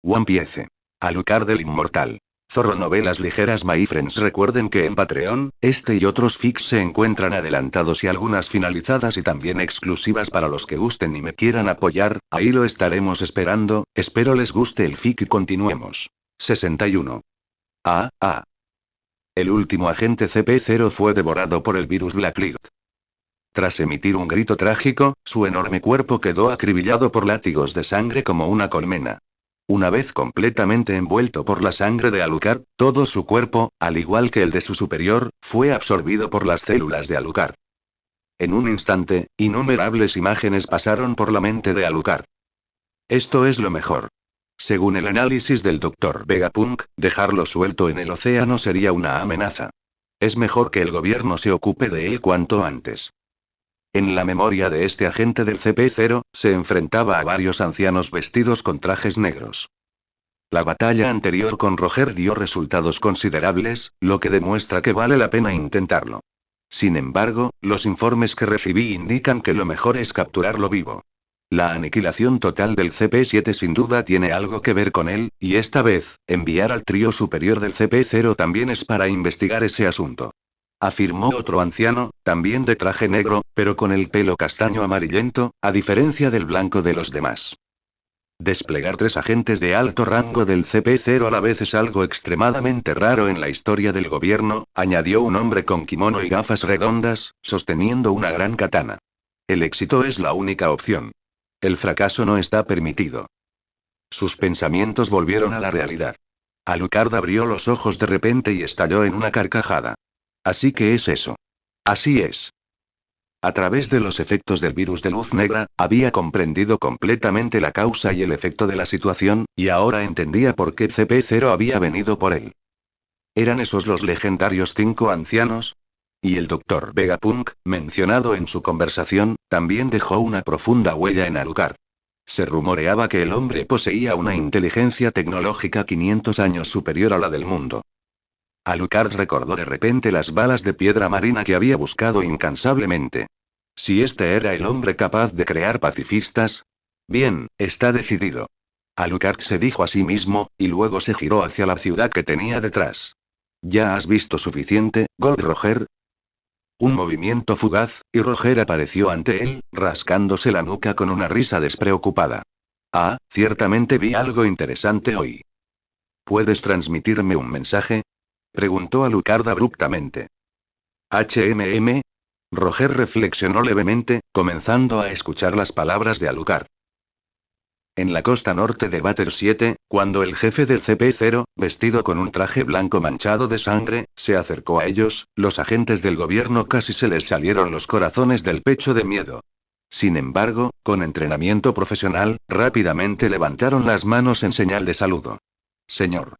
One Piece. Alucard el Inmortal. Zorro Novelas Ligeras. My friends, recuerden que en Patreon, este y otros fics se encuentran adelantados y algunas finalizadas y también exclusivas para los que gusten y me quieran apoyar, ahí lo estaremos esperando, espero les guste el fic y continuemos. 61. El último agente CP0 fue devorado por el virus Blacklight. Tras emitir un grito trágico, su enorme cuerpo quedó acribillado por látigos de sangre como una colmena. Una vez completamente envuelto por la sangre de Alucard, todo su cuerpo, al igual que el de su superior, fue absorbido por las células de Alucard. En un instante, innumerables imágenes pasaron por la mente de Alucard. Esto es lo mejor. Según el análisis del Dr. Vegapunk, dejarlo suelto en el océano sería una amenaza. Es mejor que el gobierno se ocupe de él cuanto antes. En la memoria de este agente del CP0, se enfrentaba a varios ancianos vestidos con trajes negros. La batalla anterior con Roger dio resultados considerables, lo que demuestra que vale la pena intentarlo. Sin embargo, los informes que recibí indican que lo mejor es capturarlo vivo. La aniquilación total del CP7 sin duda tiene algo que ver con él, y esta vez, enviar al trío superior del CP0 también es para investigar ese asunto. Afirmó otro anciano, también de traje negro, pero con el pelo castaño amarillento, a diferencia del blanco de los demás. Desplegar 3 agentes de alto rango del CP0 a la vez es algo extremadamente raro en la historia del gobierno, añadió un hombre con kimono y gafas redondas, sosteniendo una gran katana. El éxito es la única opción. El fracaso no está permitido. Sus pensamientos volvieron a la realidad. Alucard abrió los ojos de repente y estalló en una carcajada. Así que es eso. Así es. A través de los efectos del virus de luz negra, había comprendido completamente la causa y el efecto de la situación, y ahora entendía por qué CP0 había venido por él. ¿Eran esos los legendarios 5 ancianos? Y el Dr. Vegapunk, mencionado en su conversación, también dejó una profunda huella en Alucard. Se rumoreaba que el hombre poseía una inteligencia tecnológica 500 años superior a la del mundo. Alucard recordó de repente las balas de piedra marina que había buscado incansablemente. Si este era el hombre capaz de crear pacifistas. Bien, está decidido. Alucard se dijo a sí mismo, y luego se giró hacia la ciudad que tenía detrás. ¿Ya has visto suficiente, Gold Roger? Un movimiento fugaz, y Roger apareció ante él, rascándose la nuca con una risa despreocupada. Ah, ciertamente vi algo interesante hoy. ¿Puedes transmitirme un mensaje? Preguntó Alucard abruptamente. ¿HMM? Roger reflexionó levemente, comenzando a escuchar las palabras de Alucard. En la costa norte de Batter 7, cuando el jefe del CP0, vestido con un traje blanco manchado de sangre, se acercó a ellos, los agentes del gobierno casi se les salieron los corazones del pecho de miedo. Sin embargo, con entrenamiento profesional, rápidamente levantaron las manos en señal de saludo. Señor.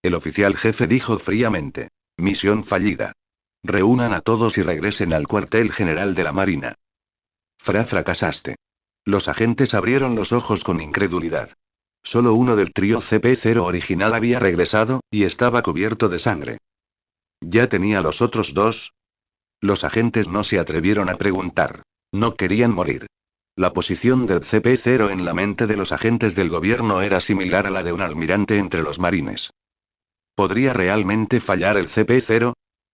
El oficial jefe dijo fríamente. Misión fallida. Reúnan a todos y regresen al cuartel general de la Marina. Fracasaste. Los agentes abrieron los ojos con incredulidad. Solo uno del trío CP0 original había regresado, y estaba cubierto de sangre. ¿Ya tenía los otros 2? Los agentes no se atrevieron a preguntar. No querían morir. La posición del CP0 en la mente de los agentes del gobierno era similar a la de un almirante entre los marines. ¿Podría realmente fallar el CP0?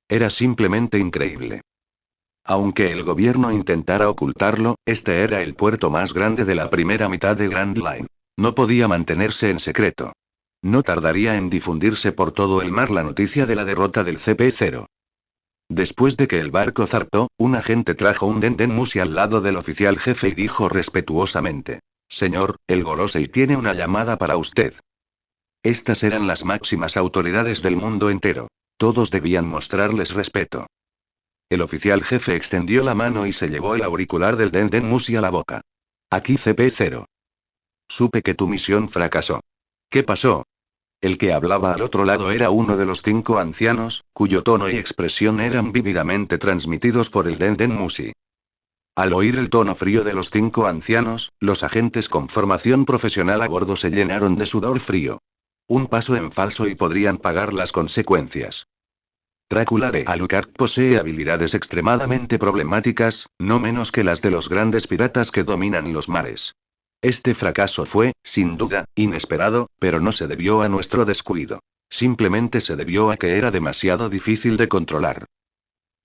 Era simplemente increíble. Aunque el gobierno intentara ocultarlo, este era el puerto más grande de la primera mitad de Grand Line. No podía mantenerse en secreto. No tardaría en difundirse por todo el mar la noticia de la derrota del CP0. Después de que el barco zarpó, un agente trajo un Denden Mushi al lado del oficial jefe y dijo respetuosamente. Señor, el Gorosei tiene una llamada para usted. Estas eran las máximas autoridades del mundo entero. Todos debían mostrarles respeto. El oficial jefe extendió la mano y se llevó el auricular del Denden Mushi a la boca. Aquí CP0. Supe que tu misión fracasó. ¿Qué pasó? El que hablaba al otro lado era uno de los 5 ancianos, cuyo tono y expresión eran vívidamente transmitidos por el Denden Mushi. Al oír el tono frío de los 5 ancianos, los agentes con formación profesional a bordo se llenaron de sudor frío. Un paso en falso y podrían pagar las consecuencias. Drácula de Alucard posee habilidades extremadamente problemáticas, no menos que las de los grandes piratas que dominan los mares. Este fracaso fue, sin duda, inesperado, pero no se debió a nuestro descuido. Simplemente se debió a que era demasiado difícil de controlar.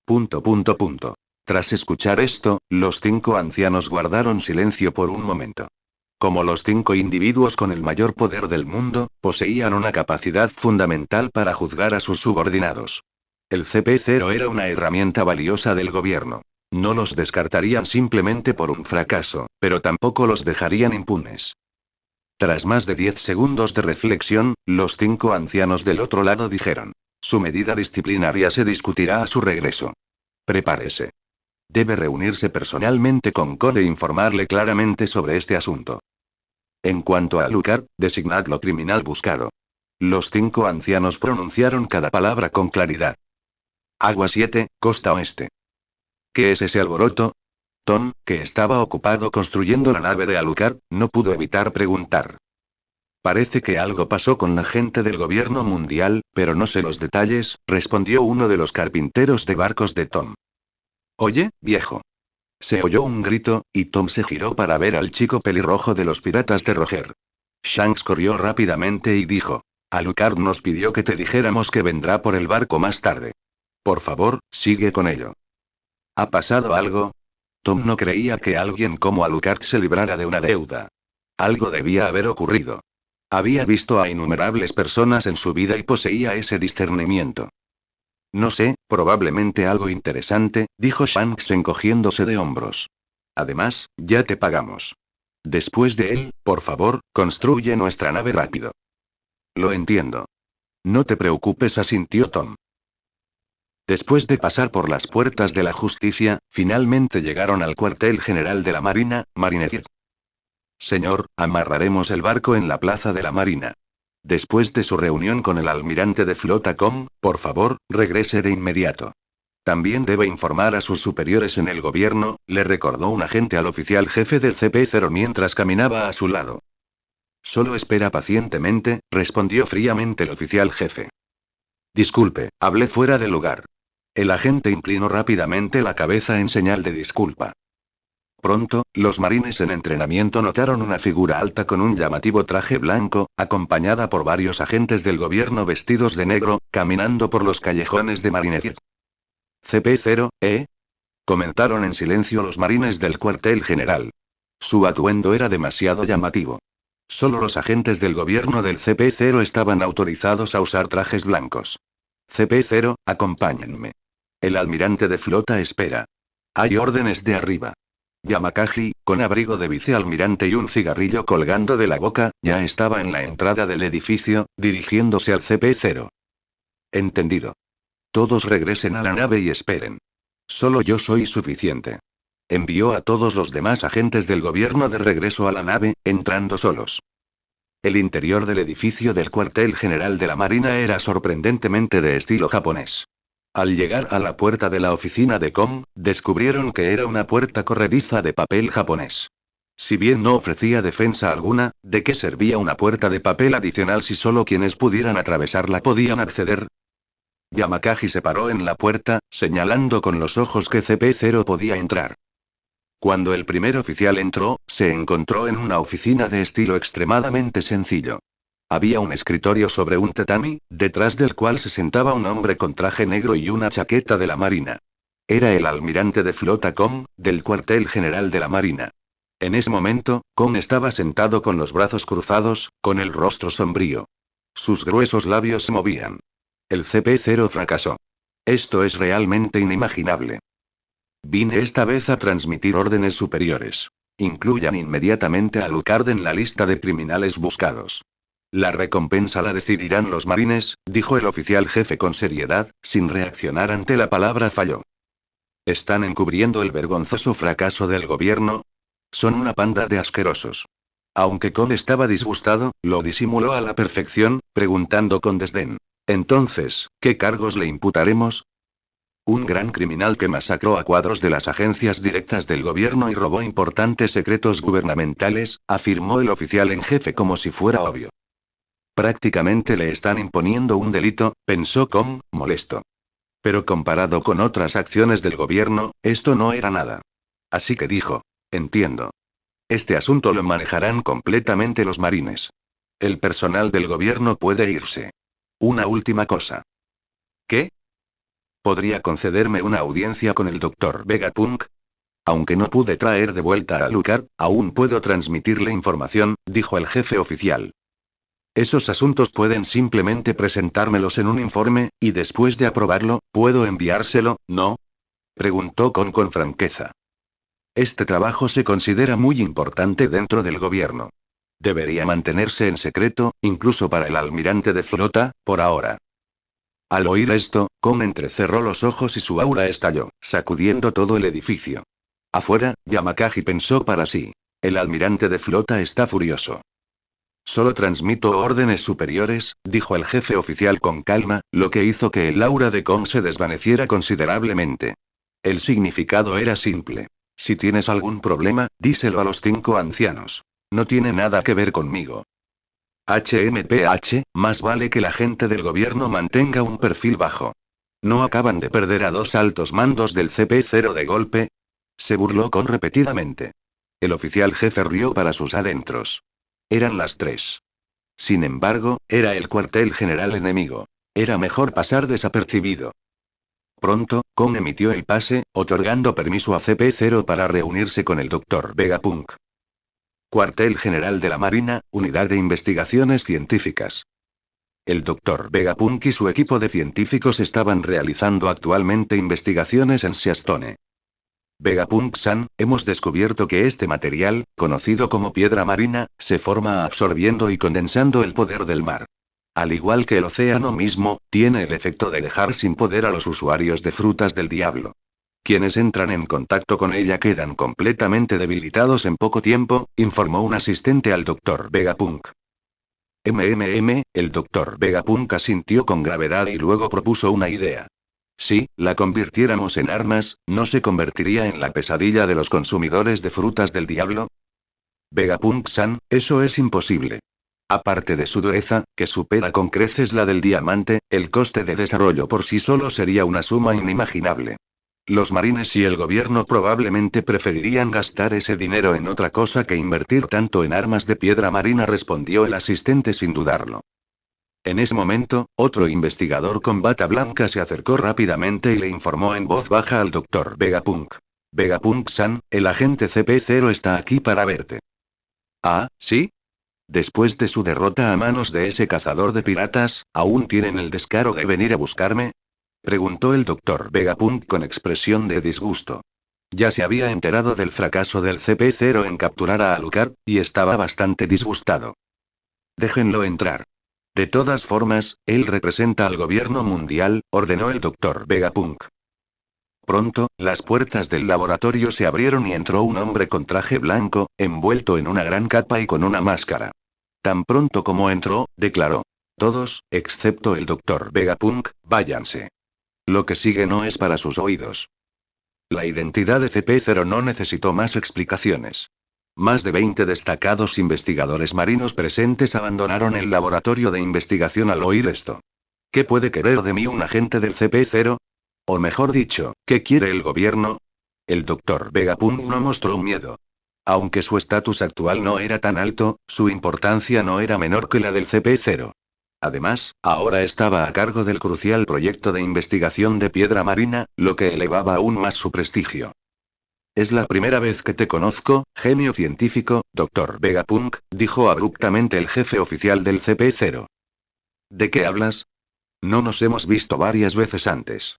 Punto, punto, punto. Tras escuchar esto, los 5 ancianos guardaron silencio por un momento. Como los 5 individuos con el mayor poder del mundo, poseían una capacidad fundamental para juzgar a sus subordinados. El CP0 era una herramienta valiosa del gobierno. No los descartarían simplemente por un fracaso, pero tampoco los dejarían impunes. Tras más de 10 segundos de reflexión, los 5 ancianos del otro lado dijeron: su medida disciplinaria se discutirá a su regreso. Prepárese. Debe reunirse personalmente con Cole e informarle claramente sobre este asunto. En cuanto a Alucard, designadlo criminal buscado. Los 5 ancianos pronunciaron cada palabra con claridad. Agua 7, costa oeste. ¿Qué es ese alboroto? Tom, que estaba ocupado construyendo la nave de Alucard, no pudo evitar preguntar. Parece que algo pasó con la gente del gobierno mundial, pero no sé los detalles, respondió uno de los carpinteros de barcos de Tom. Oye, viejo. Se oyó un grito, y Tom se giró para ver al chico pelirrojo de los piratas de Roger. Shanks corrió rápidamente y dijo: Alucard nos pidió que te dijéramos que vendrá por el barco más tarde. Por favor, sigue con ello. ¿Ha pasado algo? Tom no creía que alguien como Alucard se librara de una deuda. Algo debía haber ocurrido. Había visto a innumerables personas en su vida y poseía ese discernimiento. No sé, probablemente algo interesante, dijo Shanks encogiéndose de hombros. Además, ya te pagamos. Después de él, por favor, construye nuestra nave rápido. Lo entiendo. No te preocupes, asintió Tom. Después de pasar por las puertas de la justicia, finalmente llegaron al cuartel general de la Marina, Marineford. Señor, amarraremos el barco en la plaza de la Marina. Después de su reunión con el almirante de flota por favor, regrese de inmediato. También debe informar a sus superiores en el gobierno, le recordó un agente al oficial jefe del CP0 mientras caminaba a su lado. Solo espera pacientemente, respondió fríamente el oficial jefe. Disculpe, hablé fuera de lugar. El agente inclinó rápidamente la cabeza en señal de disculpa. Pronto, los marines en entrenamiento notaron una figura alta con un llamativo traje blanco, acompañada por varios agentes del gobierno vestidos de negro, caminando por los callejones de Marineford. CP0, ¿eh? Comentaron en silencio los marines del cuartel general. Su atuendo era demasiado llamativo. Solo los agentes del gobierno del CP0 estaban autorizados a usar trajes blancos. CP0, acompáñenme. El almirante de flota espera. Hay órdenes de arriba. Yamakagi, con abrigo de vicealmirante y un cigarrillo colgando de la boca, ya estaba en la entrada del edificio, dirigiéndose al CP0. Entendido. Todos regresen a la nave y esperen. Solo yo soy suficiente. Envió a todos los demás agentes del gobierno de regreso a la nave, entrando solos. El interior del edificio del cuartel general de la Marina era sorprendentemente de estilo japonés. Al llegar a la puerta de la oficina de descubrieron que era una puerta corrediza de papel japonés. Si bien no ofrecía defensa alguna, ¿de qué servía una puerta de papel adicional si solo quienes pudieran atravesarla podían acceder? Yamakagi se paró en la puerta, señalando con los ojos que CP0 podía entrar. Cuando el primer oficial entró, se encontró en una oficina de estilo extremadamente sencillo. Había un escritorio sobre un tatami, detrás del cual se sentaba un hombre con traje negro y una chaqueta de la Marina. Era el almirante de flota del cuartel general de la Marina. En ese momento, estaba sentado con los brazos cruzados, con el rostro sombrío. Sus gruesos labios se movían. El CP0 fracasó. Esto es realmente inimaginable. Vine esta vez a transmitir órdenes superiores. Incluyan inmediatamente a Alucard en la lista de criminales buscados. La recompensa la decidirán los marines, dijo el oficial jefe con seriedad, sin reaccionar ante la palabra fallo. ¿Están encubriendo el vergonzoso fracaso del gobierno? Son una panda de asquerosos. Aunque estaba disgustado, lo disimuló a la perfección, preguntando con desdén. Entonces, ¿qué cargos le imputaremos? Un gran criminal que masacró a cuadros de las agencias directas del gobierno y robó importantes secretos gubernamentales, afirmó el oficial en jefe como si fuera obvio. Prácticamente le están imponiendo un delito, pensó molesto. Pero comparado con otras acciones del gobierno, esto no era nada. Así que dijo: entiendo. Este asunto lo manejarán completamente los marines. El personal del gobierno puede irse. Una última cosa. ¿Qué? ¿Podría concederme una audiencia con el Dr. Vegapunk? Aunque no pude traer de vuelta a Alucard, aún puedo transmitirle información, dijo el jefe oficial. Esos asuntos pueden simplemente presentármelos en un informe, y después de aprobarlo, ¿puedo enviárselo, no? Preguntó con franqueza. Este trabajo se considera muy importante dentro del gobierno. Debería mantenerse en secreto, incluso para el almirante de flota, por ahora. Al oír esto, Kon entrecerró los ojos y su aura estalló, sacudiendo todo el edificio. Afuera, Yamakagi pensó para sí. El almirante de flota está furioso. Solo transmito órdenes superiores, dijo el jefe oficial con calma, lo que hizo que el aura de Kon se desvaneciera considerablemente. El significado era simple. Si tienes algún problema, díselo a los 5 ancianos. No tiene nada que ver conmigo. HMPH, más vale que la gente del gobierno mantenga un perfil bajo. ¿No acaban de perder a 2 altos mandos del CP0 de golpe? Se burló Kon repetidamente. El oficial jefe rió para sus adentros. Eran las 3. Sin embargo, era el cuartel general enemigo. Era mejor pasar desapercibido. Pronto, Kon emitió el pase, otorgando permiso a CP0 para reunirse con el Dr. Vegapunk. Cuartel General de la Marina, Unidad de Investigaciones Científicas. El Dr. Vegapunk y su equipo de científicos estaban realizando actualmente investigaciones en Shastone. Vegapunk-san, hemos descubierto que este material, conocido como piedra marina, se forma absorbiendo y condensando el poder del mar. Al igual que el océano mismo, tiene el efecto de dejar sin poder a los usuarios de frutas del diablo. Quienes entran en contacto con ella quedan completamente debilitados en poco tiempo, informó un asistente al Dr. Vegapunk. El Dr. Vegapunk asintió con gravedad y luego propuso una idea. Si la convirtiéramos en armas, ¿no se convertiría en la pesadilla de los consumidores de frutas del diablo? Vegapunk-san, eso es imposible. Aparte de su dureza, que supera con creces la del diamante, el coste de desarrollo por sí solo sería una suma inimaginable. Los marines y el gobierno probablemente preferirían gastar ese dinero en otra cosa que invertir tanto en armas de piedra marina, respondió el asistente sin dudarlo. En ese momento, otro investigador con bata blanca se acercó rápidamente y le informó en voz baja al Dr. Vegapunk. Vegapunk-san, el agente CP0 está aquí para verte. Ah, ¿sí? Después de su derrota a manos de ese cazador de piratas, ¿aún tienen el descaro de venir a buscarme? Preguntó el Dr. Vegapunk con expresión de disgusto. Ya se había enterado del fracaso del CP0 en capturar a Alucard, y estaba bastante disgustado. Déjenlo entrar. De todas formas, él representa al gobierno mundial, ordenó el Dr. Vegapunk. Pronto, las puertas del laboratorio se abrieron y entró un hombre con traje blanco, envuelto en una gran capa y con una máscara. Tan pronto como entró, declaró. Todos, excepto el Dr. Vegapunk, váyanse. Lo que sigue no es para sus oídos. La identidad de CP0 no necesitó más explicaciones. Más de 20 destacados investigadores marinos presentes abandonaron el laboratorio de investigación al oír esto. ¿Qué puede querer de mí un agente del CP0? O mejor dicho, ¿qué quiere el gobierno? El Dr. Vegapunk no mostró miedo. Aunque su estatus actual no era tan alto, su importancia no era menor que la del CP0. Además, ahora estaba a cargo del crucial proyecto de investigación de piedra marina, lo que elevaba aún más su prestigio. Es la primera vez que te conozco, genio científico, Dr. Vegapunk, dijo abruptamente el jefe oficial del CP0. ¿De qué hablas? No nos hemos visto varias veces antes.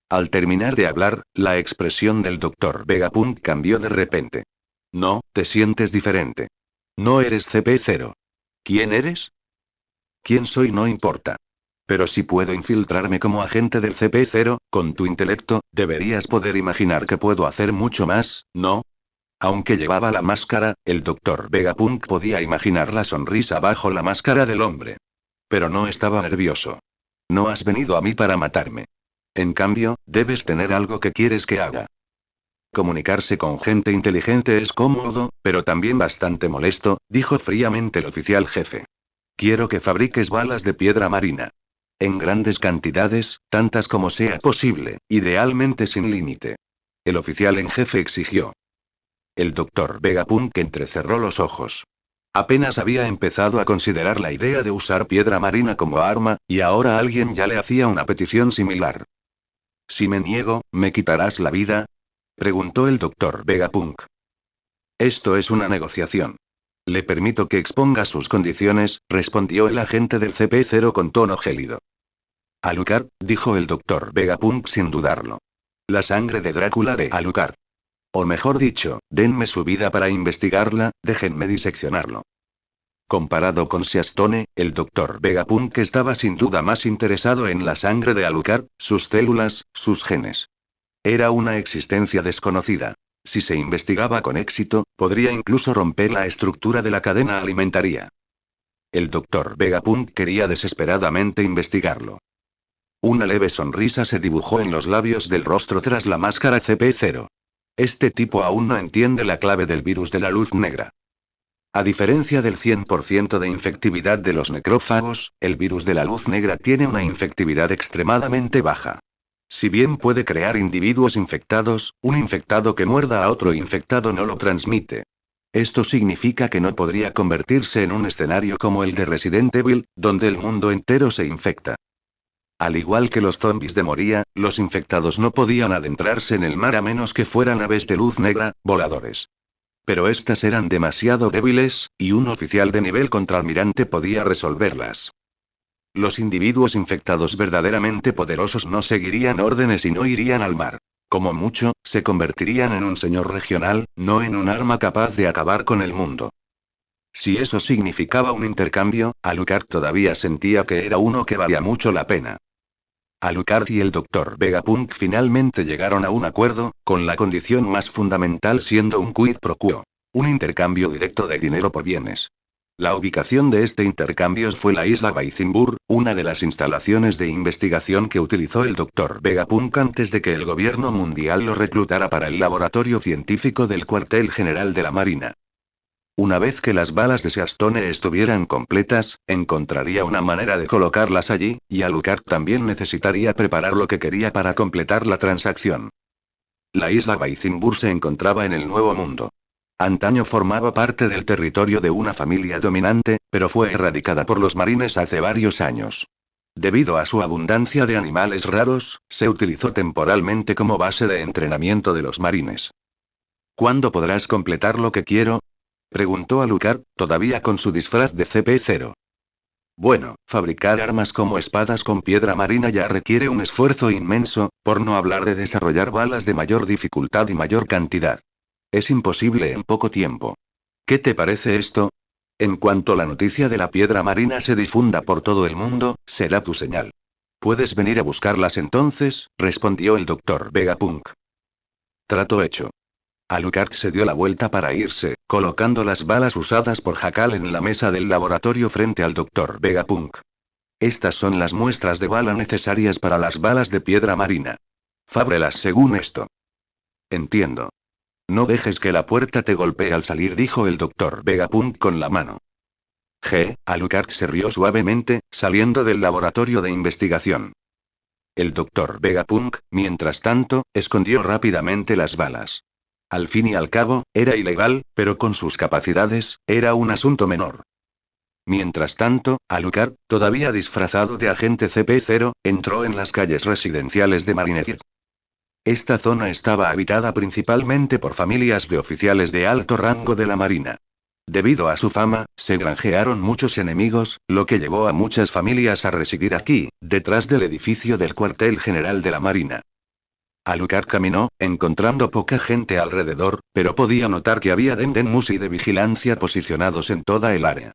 Al terminar de hablar, la expresión del Dr. Vegapunk cambió de repente. No, te sientes diferente. No eres CP0. ¿Quién eres? Quién soy no importa. Pero si puedo infiltrarme como agente del CP0, con tu intelecto, deberías poder imaginar que puedo hacer mucho más, ¿no? Aunque llevaba la máscara, el Dr. Vegapunk podía imaginar la sonrisa bajo la máscara del hombre. Pero no estaba nervioso. No has venido a mí para matarme. En cambio, debes tener algo que quieres que haga. Comunicarse con gente inteligente es cómodo, pero también bastante molesto, dijo fríamente el oficial jefe. Quiero que fabriques balas de piedra marina. En grandes cantidades, tantas como sea posible, idealmente sin límite. El oficial en jefe exigió. El doctor Vegapunk entrecerró los ojos. Apenas había empezado a considerar la idea de usar piedra marina como arma, y ahora alguien ya le hacía una petición similar. Si me niego, ¿me quitarás la vida? Preguntó el doctor Vegapunk. Esto es una negociación. Le permito que exponga sus condiciones, respondió el agente del CP0 con tono gélido. Alucard, dijo el doctor Vegapunk sin dudarlo. La sangre de Drácula de Alucard. O mejor dicho, denme su vida para investigarla, déjenme diseccionarlo. Comparado con Seastone, el doctor Vegapunk estaba sin duda más interesado en la sangre de Alucard, sus células, sus genes. Era una existencia desconocida. Si se investigaba con éxito, podría incluso romper la estructura de la cadena alimentaria. El doctor Vegapunk quería desesperadamente investigarlo. Una leve sonrisa se dibujó en los labios del rostro tras la máscara CP0. Este tipo aún no entiende la clave del virus de la luz negra. A diferencia del 100% de infectividad de los necrófagos, el virus de la luz negra tiene una infectividad extremadamente baja. Si bien puede crear individuos infectados, un infectado que muerda a otro infectado no lo transmite. Esto significa que no podría convertirse en un escenario como el de Resident Evil, donde el mundo entero se infecta. Al igual que los zombies de Moria, los infectados no podían adentrarse en el mar a menos que fueran aves de luz negra, voladores. Pero estas eran demasiado débiles, y un oficial de nivel contraalmirante podía resolverlas. Los individuos infectados verdaderamente poderosos no seguirían órdenes y no irían al mar. Como mucho, se convertirían en un señor regional, no en un arma capaz de acabar con el mundo. Si eso significaba un intercambio, Alucard todavía sentía que era uno que valía mucho la pena. Alucard y el Dr. Vegapunk finalmente llegaron a un acuerdo, con la condición más fundamental siendo un quid pro quo. Un intercambio directo de dinero por bienes. La ubicación de este intercambio fue la isla Baizimbur, una de las instalaciones de investigación que utilizó el Dr. Vegapunk antes de que el gobierno mundial lo reclutara para el laboratorio científico del cuartel general de la Marina. Una vez que las balas de Seastone estuvieran completas, encontraría una manera de colocarlas allí, y Alucard también necesitaría preparar lo que quería para completar la transacción. La isla Baizimbur se encontraba en el Nuevo Mundo. Antaño formaba parte del territorio de una familia dominante, pero fue erradicada por los marines hace varios años. Debido a su abundancia de animales raros, se utilizó temporalmente como base de entrenamiento de los marines. ¿Cuándo podrás completar lo que quiero? Preguntó Alucard, todavía con su disfraz de CP0. Bueno, fabricar armas como espadas con piedra marina ya requiere un esfuerzo inmenso, por no hablar de desarrollar balas de mayor dificultad y mayor cantidad. Es imposible en poco tiempo. ¿Qué te parece esto? En cuanto la noticia de la piedra marina se difunda por todo el mundo, será tu señal. ¿Puedes venir a buscarlas entonces? Respondió el doctor Vegapunk. Trato hecho. Alucard se dio la vuelta para irse, colocando las balas usadas por Jackal en la mesa del laboratorio frente al doctor Vegapunk. Estas son las muestras de bala necesarias para las balas de piedra marina. Fábrelas según esto. Entiendo. No dejes que la puerta te golpee al salir, dijo el doctor Vegapunk con la mano. Alucard se rió suavemente, saliendo del laboratorio de investigación. El doctor Vegapunk, mientras tanto, escondió rápidamente las balas. Al fin y al cabo, era ilegal, pero con sus capacidades, era un asunto menor. Mientras tanto, Alucard, todavía disfrazado de agente CP0, entró en las calles residenciales de Marineford. Esta zona estaba habitada principalmente por familias de oficiales de alto rango de la Marina. Debido a su fama, se granjearon muchos enemigos, lo que llevó a muchas familias a residir aquí, detrás del edificio del cuartel general de la Marina. Alucard caminó, encontrando poca gente alrededor, pero podía notar que había Dendenmusi de vigilancia posicionados en toda el área.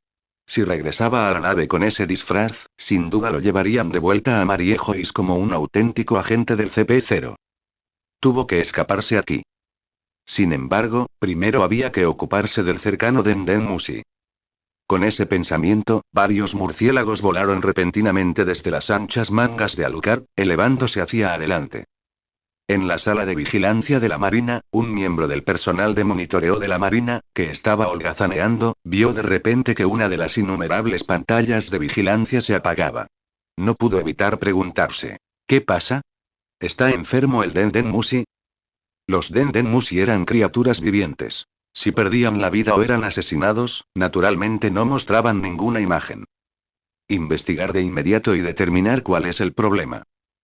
Si regresaba a la nave con ese disfraz, sin duda lo llevarían de vuelta a Mariejois como un auténtico agente del CP0. Tuvo que escaparse aquí. Sin embargo, primero había que ocuparse del cercano Dendenmusi. Con ese pensamiento, varios murciélagos volaron repentinamente desde las anchas mangas de Alucard, elevándose hacia adelante. En la sala de vigilancia de la Marina, un miembro del personal de monitoreo de la Marina, que estaba holgazaneando, vio de repente que una de las innumerables pantallas de vigilancia se apagaba. No pudo evitar preguntarse: ¿qué pasa? ¿Está enfermo el Dendenmusi? Los Dendenmushi eran criaturas vivientes. Si perdían la vida o eran asesinados, naturalmente no mostraban ninguna imagen. Investigar de inmediato y determinar cuál es el problema.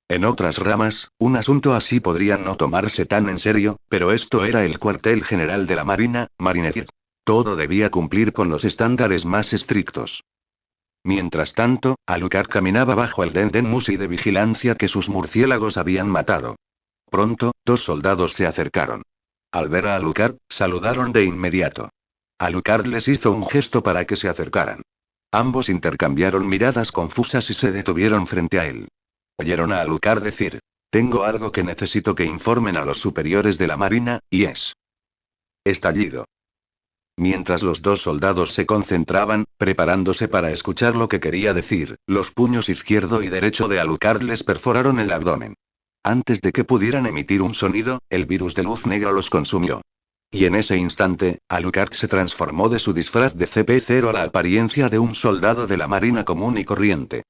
En otras ramas, un asunto así podría no tomarse tan en serio, pero esto era el cuartel general de la Marina, Marinetic. Todo debía cumplir con los estándares más estrictos. Mientras tanto, Alucard caminaba bajo el Dendenmushi de vigilancia que sus murciélagos habían matado. Pronto, dos soldados se acercaron. Al ver a Alucard, saludaron de inmediato. Alucard les hizo un gesto para que se acercaran. Ambos intercambiaron miradas confusas y se detuvieron frente a él. Oyeron a Alucard decir: «Tengo algo que necesito que informen a los superiores de la Marina, y es...». Estallido. Mientras los dos soldados se concentraban, preparándose para escuchar lo que quería decir, los puños izquierdo y derecho de Alucard les perforaron el abdomen. Antes de que pudieran emitir un sonido, el virus de luz negra los consumió. Y en ese instante, Alucard se transformó de su disfraz de CP0 a la apariencia de un soldado de la Marina común y corriente.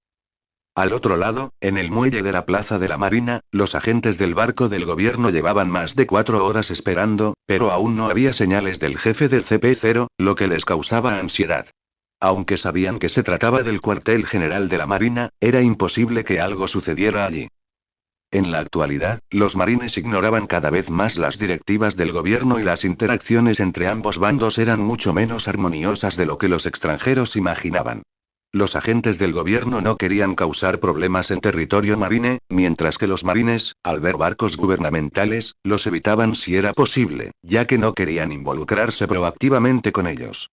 Al otro lado, en el muelle de la Plaza de la Marina, los agentes del barco del gobierno llevaban más de 4 horas esperando, pero aún no había señales del jefe del CP0, lo que les causaba ansiedad. Aunque sabían que se trataba del cuartel general de la Marina, era imposible que algo sucediera allí. En la actualidad, los marines ignoraban cada vez más las directivas del gobierno y las interacciones entre ambos bandos eran mucho menos armoniosas de lo que los extranjeros imaginaban. Los agentes del gobierno no querían causar problemas en territorio marine, mientras que los marines, al ver barcos gubernamentales, los evitaban si era posible, ya que no querían involucrarse proactivamente con ellos.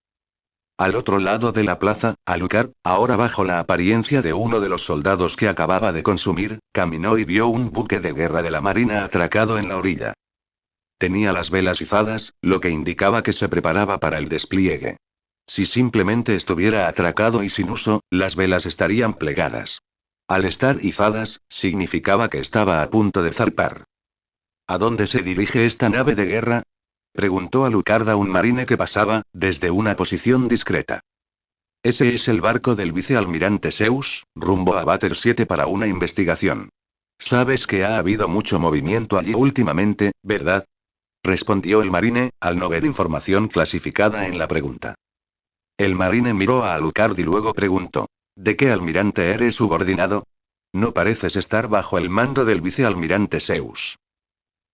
Al otro lado de la plaza, Alucard, ahora bajo la apariencia de uno de los soldados que acababa de consumir, caminó y vio un buque de guerra de la marina atracado en la orilla. Tenía las velas izadas, lo que indicaba que se preparaba para el despliegue. Si simplemente estuviera atracado y sin uso, las velas estarían plegadas. Al estar izadas, significaba que estaba a punto de zarpar. ¿A dónde se dirige esta nave de guerra?, preguntó Alucard a un marine que pasaba, desde una posición discreta. Ese es el barco del vicealmirante Zeus, rumbo a Bater 7 para una investigación. Sabes que ha habido mucho movimiento allí últimamente, ¿verdad?, respondió el marine, al no ver información clasificada en la pregunta. El marine miró a Alucard y luego preguntó: ¿de qué almirante eres subordinado? No pareces estar bajo el mando del vicealmirante Zeus.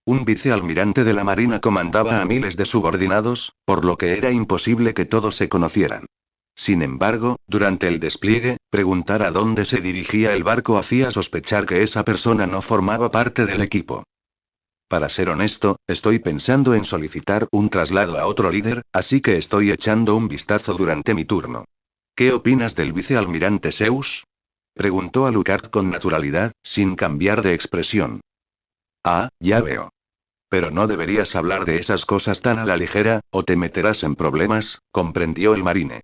Un vicealmirante de la Marina comandaba a miles de subordinados, por lo que era imposible que todos se conocieran. Sin embargo, durante el despliegue, preguntar a dónde se dirigía el barco hacía sospechar que esa persona no formaba parte del equipo. Para ser honesto, estoy pensando en solicitar un traslado a otro líder, así que estoy echando un vistazo durante mi turno. ¿Qué opinas del vicealmirante Zeus?, preguntó Alucard con naturalidad, sin cambiar de expresión. Ah, ya veo. Pero no deberías hablar de esas cosas tan a la ligera, o te meterás en problemas, comprendió el marine.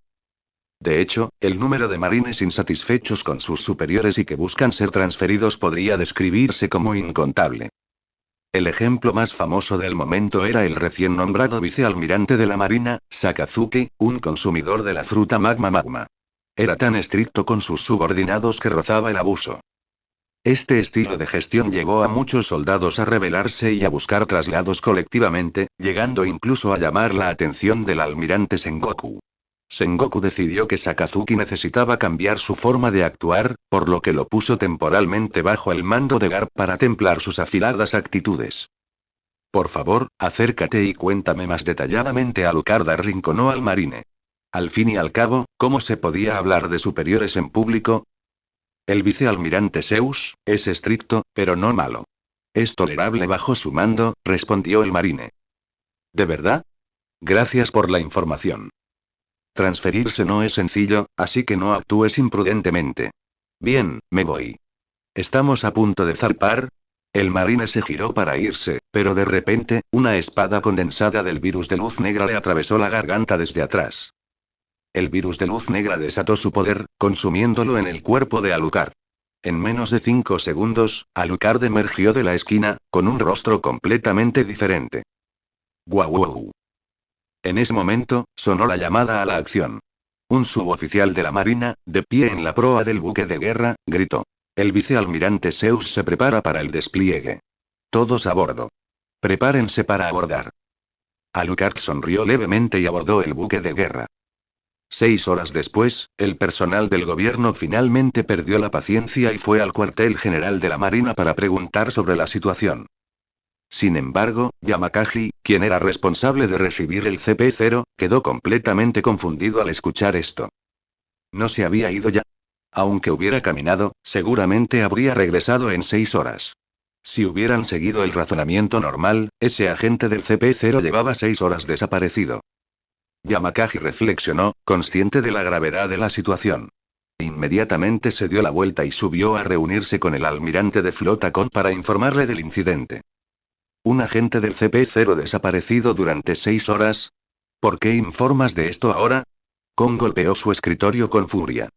De hecho, el número de marines insatisfechos con sus superiores y que buscan ser transferidos podría describirse como incontable. El ejemplo más famoso del momento era el recién nombrado vicealmirante de la Marina, Sakazuki, un consumidor de la fruta magma. Era tan estricto con sus subordinados que rozaba el abuso. Este estilo de gestión llevó a muchos soldados a rebelarse y a buscar traslados colectivamente, llegando incluso a llamar la atención del almirante Sengoku. Sengoku decidió que Sakazuki necesitaba cambiar su forma de actuar, por lo que lo puso temporalmente bajo el mando de Garp para templar sus afiladas actitudes. Por favor, acércate y cuéntame más detalladamente. Alucard arrinconó al marine. Al fin y al cabo, ¿cómo se podía hablar de superiores en público? El vicealmirante Zeus es estricto, pero no malo. Es tolerable bajo su mando, respondió el marine. ¿De verdad? Gracias por la información. Transferirse no es sencillo, así que no actúes imprudentemente. Bien, me voy. ¿Estamos a punto de zarpar? El marine se giró para irse, pero de repente, una espada condensada del virus de luz negra le atravesó la garganta desde atrás. El virus de luz negra desató su poder, consumiéndolo en el cuerpo de Alucard. En menos de 5 segundos, Alucard emergió de la esquina, con un rostro completamente diferente. ¡Guau! En ese momento, sonó la llamada a la acción. Un suboficial de la Marina, de pie en la proa del buque de guerra, gritó: el vicealmirante Zeus se prepara para el despliegue. Todos a bordo. Prepárense para abordar. Alucard sonrió levemente y abordó el buque de guerra. 6 horas después, el personal del gobierno finalmente perdió la paciencia y fue al cuartel general de la Marina para preguntar sobre la situación. Sin embargo, Yamakagi, quien era responsable de recibir el CP-0, quedó completamente confundido al escuchar esto. ¿No se había ido ya? Aunque hubiera caminado, seguramente habría regresado en 6 horas. Si hubieran seguido el razonamiento normal, ese agente del CP-0 llevaba 6 horas desaparecido. Yamakagi reflexionó, consciente de la gravedad de la situación. Inmediatamente se dio la vuelta y subió a reunirse con el almirante de flota Kon para informarle del incidente. ¿Un agente del CP-0 desaparecido durante 6 horas? ¿Por qué informas de esto ahora? Kon golpeó su escritorio con furia.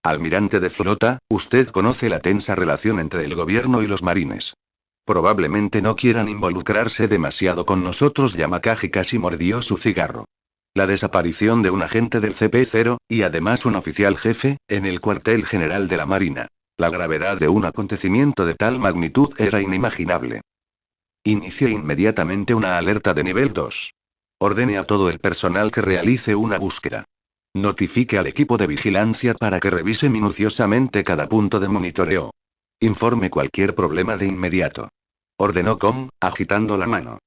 Almirante de flota, usted conoce la tensa relación entre el gobierno y los marines. Probablemente no quieran involucrarse demasiado con nosotros. Yamakagi casi mordió su cigarro. La desaparición de un agente del CP-0, y además un oficial jefe, en el cuartel general de la Marina. La gravedad de un acontecimiento de tal magnitud era inimaginable. Inicie inmediatamente una alerta de nivel 2. Ordene a todo el personal que realice una búsqueda. Notifique al equipo de vigilancia para que revise minuciosamente cada punto de monitoreo. Informe cualquier problema de inmediato. Ordenó Com, agitando la mano.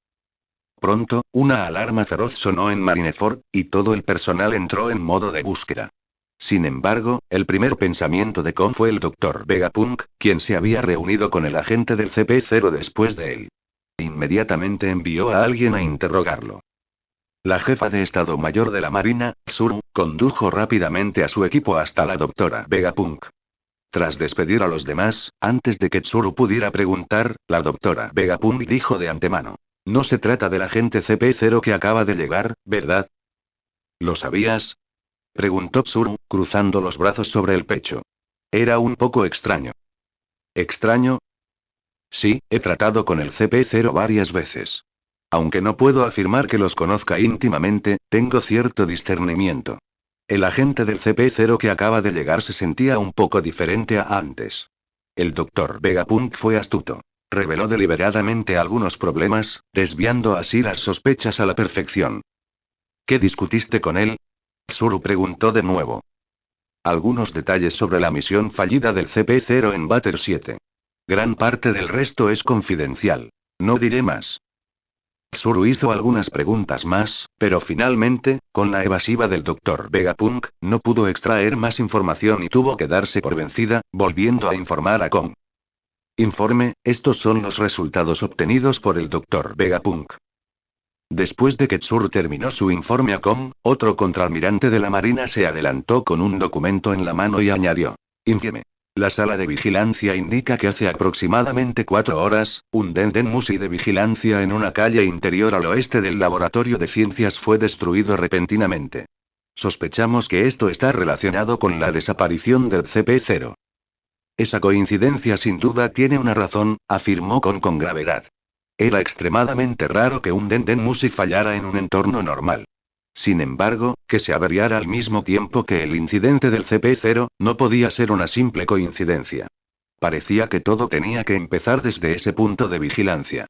Pronto, una alarma feroz sonó en Marineford, y todo el personal entró en modo de búsqueda. Sin embargo, el primer pensamiento de Com fue el Dr. Vegapunk, quien se había reunido con el agente del CP-0 después de él. Inmediatamente envió a alguien a interrogarlo. La jefa de Estado Mayor de la Marina, Tsuru, condujo rápidamente a su equipo hasta la doctora Vegapunk. Tras despedir a los demás, antes de que Tsuru pudiera preguntar, la doctora Vegapunk dijo de antemano. No se trata del agente CP-0 que acaba de llegar, ¿verdad? ¿Lo sabías? Preguntó Tsuru, cruzando los brazos sobre el pecho. Era un poco extraño. ¿Extraño? Sí, he tratado con el CP-0 varias veces. Aunque no puedo afirmar que los conozca íntimamente, tengo cierto discernimiento. El agente del CP-0 que acaba de llegar se sentía un poco diferente a antes. El Dr. Vegapunk fue astuto. Reveló deliberadamente algunos problemas, desviando así las sospechas a la perfección. ¿Qué discutiste con él? Tsuru preguntó de nuevo. Algunos detalles sobre la misión fallida del CP-0 en Batter 7. Gran parte del resto es confidencial. No diré más. Tsuru hizo algunas preguntas más, pero finalmente, con la evasiva del Dr. Vegapunk, no pudo extraer más información y tuvo que darse por vencida, volviendo a informar a Kong. Informe, estos son los resultados obtenidos por el Dr. Vegapunk. Después de que Tsuru terminó su informe a Com, otro contraalmirante de la Marina se adelantó con un documento en la mano y añadió. Informe. La sala de vigilancia indica que hace aproximadamente 4 horas, un Dendenmushi de vigilancia en una calle interior al oeste del laboratorio de ciencias fue destruido repentinamente. Sospechamos que esto está relacionado con la desaparición del CP-0. Esa coincidencia sin duda tiene una razón, afirmó con gravedad. Era extremadamente raro que un Dendenmushi fallara en un entorno normal. Sin embargo, que se averiara al mismo tiempo que el incidente del CP-0, no podía ser una simple coincidencia. Parecía que todo tenía que empezar desde ese punto de vigilancia.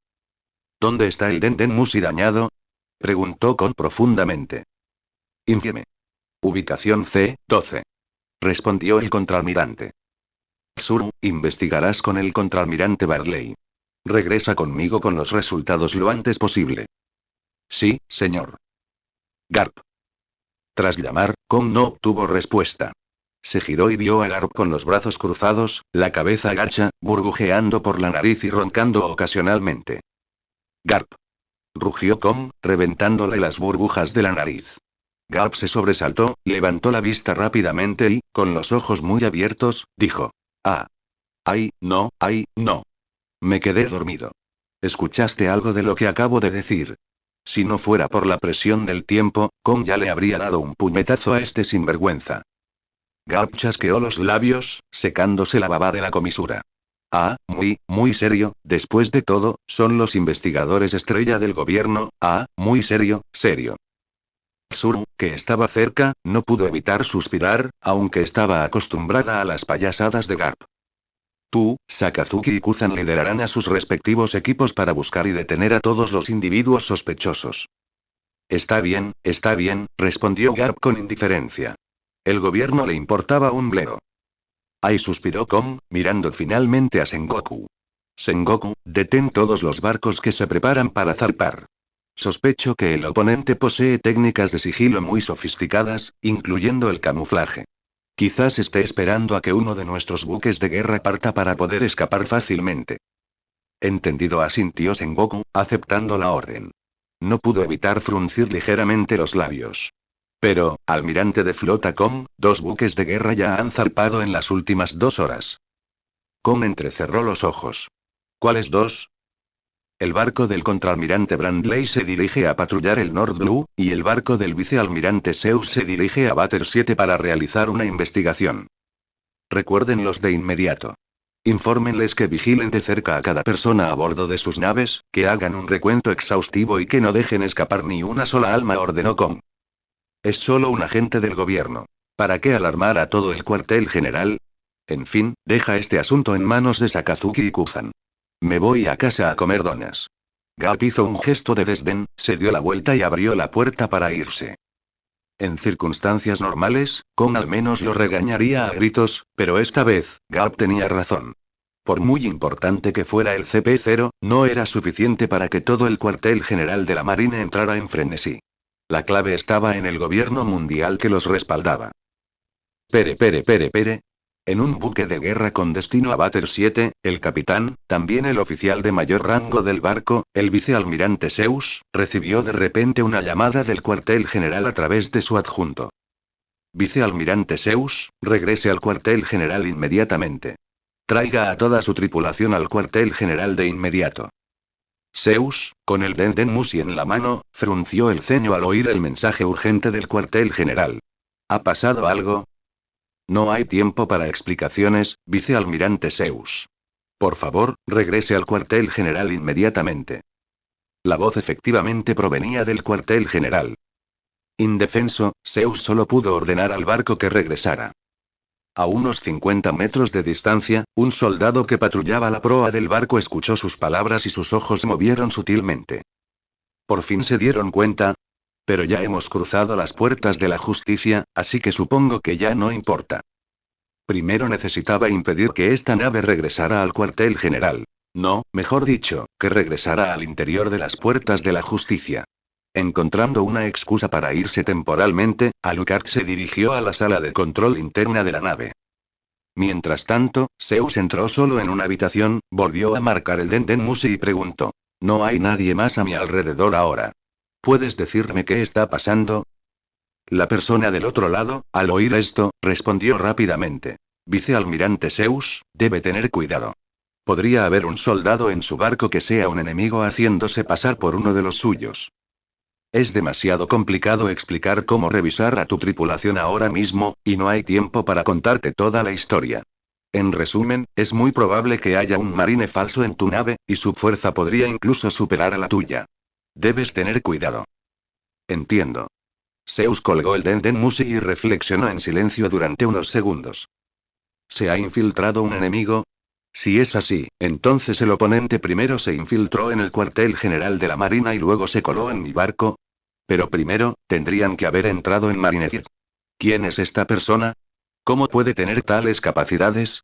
¿Dónde está el Dendenmushi dañado? Preguntó Kon profundamente. Informe. Ubicación C-12. Respondió el contraalmirante. Tsuru, investigarás con el contraalmirante Barley. Regresa conmigo con los resultados lo antes posible. Sí, señor. Garp. Tras llamar, Kong no obtuvo respuesta. Se giró y vio a Garp con los brazos cruzados, la cabeza agacha, burbujeando por la nariz y roncando ocasionalmente. Garp. Rugió Kong, reventándole las burbujas de la nariz. Garp se sobresaltó, levantó la vista rápidamente y, con los ojos muy abiertos, dijo. Ah. Ay, no, ay, no. Me quedé dormido. ¿Escuchaste algo de lo que acabo de decir? Si no fuera por la presión del tiempo, Kong ya le habría dado un puñetazo a este sinvergüenza. Garp chasqueó los labios, secándose la baba de la comisura. Ah, muy serio, después de todo, son los investigadores estrella del gobierno, muy serio, serio. Tsuru, que estaba cerca, no pudo evitar suspirar, aunque estaba acostumbrada a las payasadas de Garp. Tú, Sakazuki y Kuzan liderarán a sus respectivos equipos para buscar y detener a todos los individuos sospechosos. Está bien, respondió Garp con indiferencia. El gobierno le importaba un bledo. Ai suspiró Kong, mirando finalmente a Sengoku. Sengoku, detén todos los barcos que se preparan para zarpar. Sospecho que el oponente posee técnicas de sigilo muy sofisticadas, incluyendo el camuflaje. Quizás esté esperando a que uno de nuestros buques de guerra parta para poder escapar fácilmente. Entendido, asintió Sengoku, aceptando la orden. No pudo evitar fruncir ligeramente los labios. Pero, almirante de flota Kong, 2 buques de guerra ya han zarpado en las últimas 2 horas. Kong entrecerró los ojos. ¿Cuáles 2? El barco del contraalmirante Brandley se dirige a patrullar el North Blue, y el barco del vicealmirante Zeus se dirige a Batter 7 para realizar una investigación. Recuérdenlos de inmediato. Infórmenles que vigilen de cerca a cada persona a bordo de sus naves, que hagan un recuento exhaustivo y que no dejen escapar ni una sola alma, ordenó Kong. Es solo un agente del gobierno. ¿Para qué alarmar a todo el cuartel general? En fin, deja este asunto en manos de Sakazuki y Kuzan. Me voy a casa a comer donas. Garp hizo un gesto de desdén, se dio la vuelta y abrió la puerta para irse. En circunstancias normales, Kong al menos lo regañaría a gritos, pero esta vez, Garp tenía razón. Por muy importante que fuera el CP0, no era suficiente para que todo el cuartel general de la Marina entrara en frenesí. La clave estaba en el gobierno mundial que los respaldaba. Pere. En un buque de guerra con destino a Batter 7, el capitán, también el oficial de mayor rango del barco, el vicealmirante Zeus, recibió de repente una llamada del cuartel general a través de su adjunto. Vicealmirante Zeus, regrese al cuartel general inmediatamente. Traiga a toda su tripulación al cuartel general de inmediato. Zeus, con el Denden Mushi en la mano, frunció el ceño al oír el mensaje urgente del cuartel general. ¿Ha pasado algo? No hay tiempo para explicaciones, vicealmirante Zeus. Por favor, regrese al cuartel general inmediatamente. La voz efectivamente provenía del cuartel general. Indefenso, Zeus solo pudo ordenar al barco que regresara. A unos 50 metros de distancia, un soldado que patrullaba la proa del barco escuchó sus palabras y sus ojos se movieron sutilmente. ¿Por fin se dieron cuenta? Pero ya hemos cruzado las puertas de la justicia, así que supongo que ya no importa. Primero necesitaba impedir que esta nave regresara al cuartel general. No, mejor dicho, que regresara al interior de las puertas de la justicia. Encontrando una excusa para irse temporalmente, Alucard se dirigió a la sala de control interna de la nave. Mientras tanto, Zeus entró solo en una habitación, volvió a marcar el Denden Mushi y preguntó. No hay nadie más a mi alrededor ahora. ¿Puedes decirme qué está pasando? La persona del otro lado, al oír esto, respondió rápidamente. Vicealmirante Zeus, debe tener cuidado. Podría haber un soldado en su barco que sea un enemigo haciéndose pasar por uno de los suyos. Es demasiado complicado explicar cómo revisar a tu tripulación ahora mismo, y no hay tiempo para contarte toda la historia. En resumen, es muy probable que haya un marine falso en tu nave, y su fuerza podría incluso superar a la tuya. Debes tener cuidado. Entiendo. Zeus colgó el Denden Mushi y reflexionó en silencio durante unos segundos. ¿Se ha infiltrado un enemigo? Si es así, entonces el oponente primero se infiltró en el cuartel general de la Marina y luego se coló en mi barco. Pero primero, tendrían que haber entrado en Marineford. ¿Quién es esta persona? ¿Cómo puede tener tales capacidades?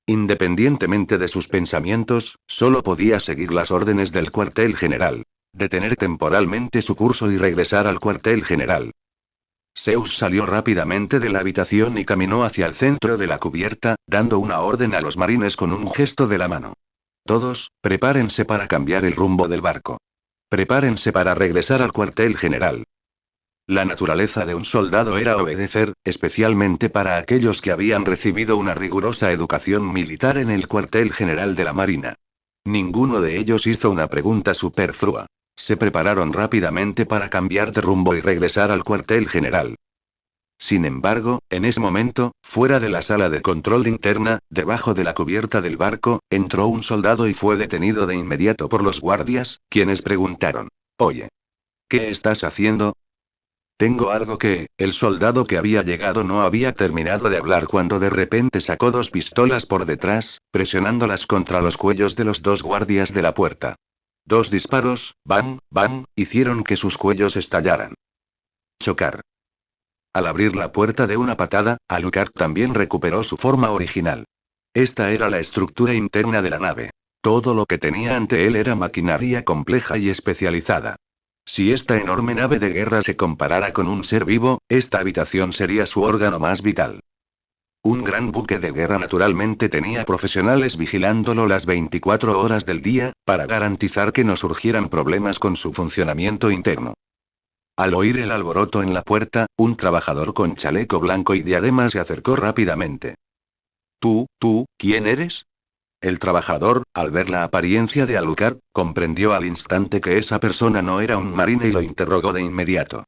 Independientemente de sus pensamientos, solo podía seguir las órdenes del cuartel general. Detener temporalmente su curso y regresar al cuartel general. Zeus salió rápidamente de la habitación y caminó hacia el centro de la cubierta, dando una orden a los marines con un gesto de la mano. Todos, prepárense para cambiar el rumbo del barco. Prepárense para regresar al cuartel general. La naturaleza de un soldado era obedecer, especialmente para aquellos que habían recibido una rigurosa educación militar en el cuartel general de la Marina. Ninguno de ellos hizo una pregunta superflua. Se prepararon rápidamente para cambiar de rumbo y regresar al cuartel general. Sin embargo, en ese momento, fuera de la sala de control interna, debajo de la cubierta del barco, entró un soldado y fue detenido de inmediato por los guardias, quienes preguntaron: Oye, ¿qué estás haciendo? Tengo algo que, el soldado que había llegado no había terminado de hablar cuando de repente sacó dos pistolas por detrás, presionándolas contra los cuellos de los dos guardias de la puerta. Dos disparos, bang, bang, hicieron que sus cuellos estallaran. Chocar. Al abrir la puerta de una patada, Alucard también recuperó su forma original. Esta era la estructura interna de la nave. Todo lo que tenía ante él era maquinaria compleja y especializada. Si esta enorme nave de guerra se comparara con un ser vivo, esta habitación sería su órgano más vital. Un gran buque de guerra naturalmente tenía profesionales vigilándolo las 24 horas del día, para garantizar que no surgieran problemas con su funcionamiento interno. Al oír el alboroto en la puerta, un trabajador con chaleco blanco y diadema se acercó rápidamente. ¿Tú, quién eres? El trabajador, al ver la apariencia de Alucard, comprendió al instante que esa persona no era un marine y lo interrogó de inmediato.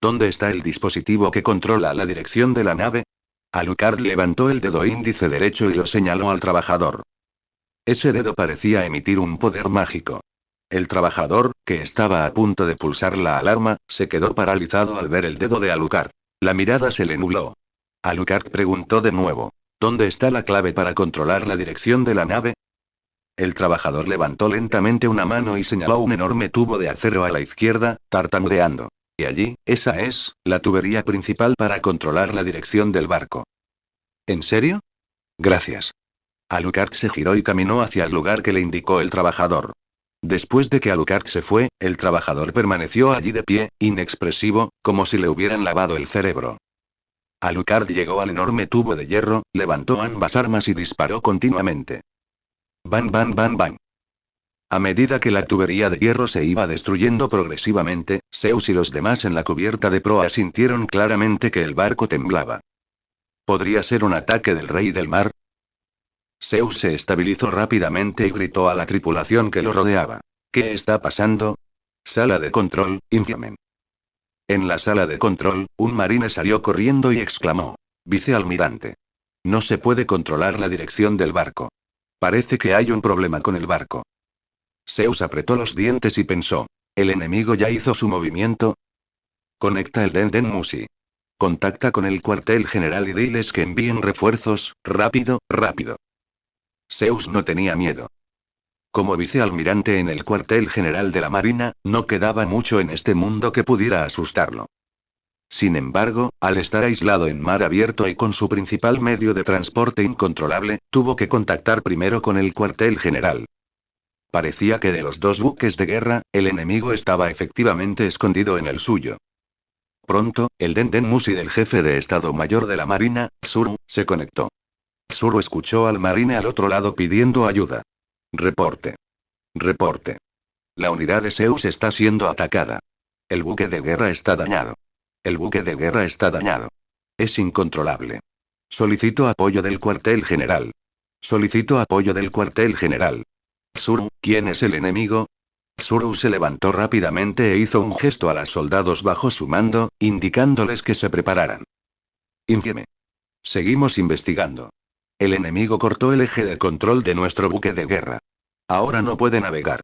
¿Dónde está el dispositivo que controla la dirección de la nave? Alucard levantó el dedo índice derecho y lo señaló al trabajador. Ese dedo parecía emitir un poder mágico. El trabajador, que estaba a punto de pulsar la alarma, se quedó paralizado al ver el dedo de Alucard. La mirada se le nubló. Alucard preguntó de nuevo. ¿Dónde está la clave para controlar la dirección de la nave? El trabajador levantó lentamente una mano y señaló un enorme tubo de acero a la izquierda, tartamudeando. Y allí, esa es, la tubería principal para controlar la dirección del barco. ¿En serio? Gracias. Alucard se giró y caminó hacia el lugar que le indicó el trabajador. Después de que Alucard se fue, el trabajador permaneció allí de pie, inexpresivo, como si le hubieran lavado el cerebro. Alucard llegó al enorme tubo de hierro, levantó ambas armas y disparó continuamente. Bang, bang, bang, bang. A medida que la tubería de hierro se iba destruyendo progresivamente, Zeus y los demás en la cubierta de proa sintieron claramente que el barco temblaba. ¿Podría ser un ataque del rey del mar? Zeus se estabilizó rápidamente y gritó a la tripulación que lo rodeaba. ¿Qué está pasando? Sala de control, infame. En la sala de control, un marine salió corriendo y exclamó. Vicealmirante. No se puede controlar la dirección del barco. Parece que hay un problema con el barco. Zeus apretó los dientes y pensó. ¿El enemigo ya hizo su movimiento? Conecta el Den Musi. Contacta con el cuartel general y diles que envíen refuerzos, rápido, rápido. Zeus no tenía miedo. Como vicealmirante en el cuartel general de la Marina, no quedaba mucho en este mundo que pudiera asustarlo. Sin embargo, al estar aislado en mar abierto y con su principal medio de transporte incontrolable, tuvo que contactar primero con el cuartel general. Parecía que de los dos buques de guerra, el enemigo estaba efectivamente escondido en el suyo. Pronto, el Den Musi del jefe de Estado Mayor de la Marina, Tsuru, se conectó. Tsuru escuchó al marine al otro lado pidiendo ayuda. Reporte. Reporte. La unidad de Zeus está siendo atacada. El buque de guerra está dañado. El buque de guerra está dañado. Es incontrolable. Solicito apoyo del cuartel general. Solicito apoyo del cuartel general. Tsuru, ¿quién es el enemigo? Tsuru se levantó rápidamente e hizo un gesto a los soldados bajo su mando, indicándoles que se prepararan. Infame. Seguimos investigando. El enemigo cortó el eje de control de nuestro buque de guerra. Ahora no puede navegar.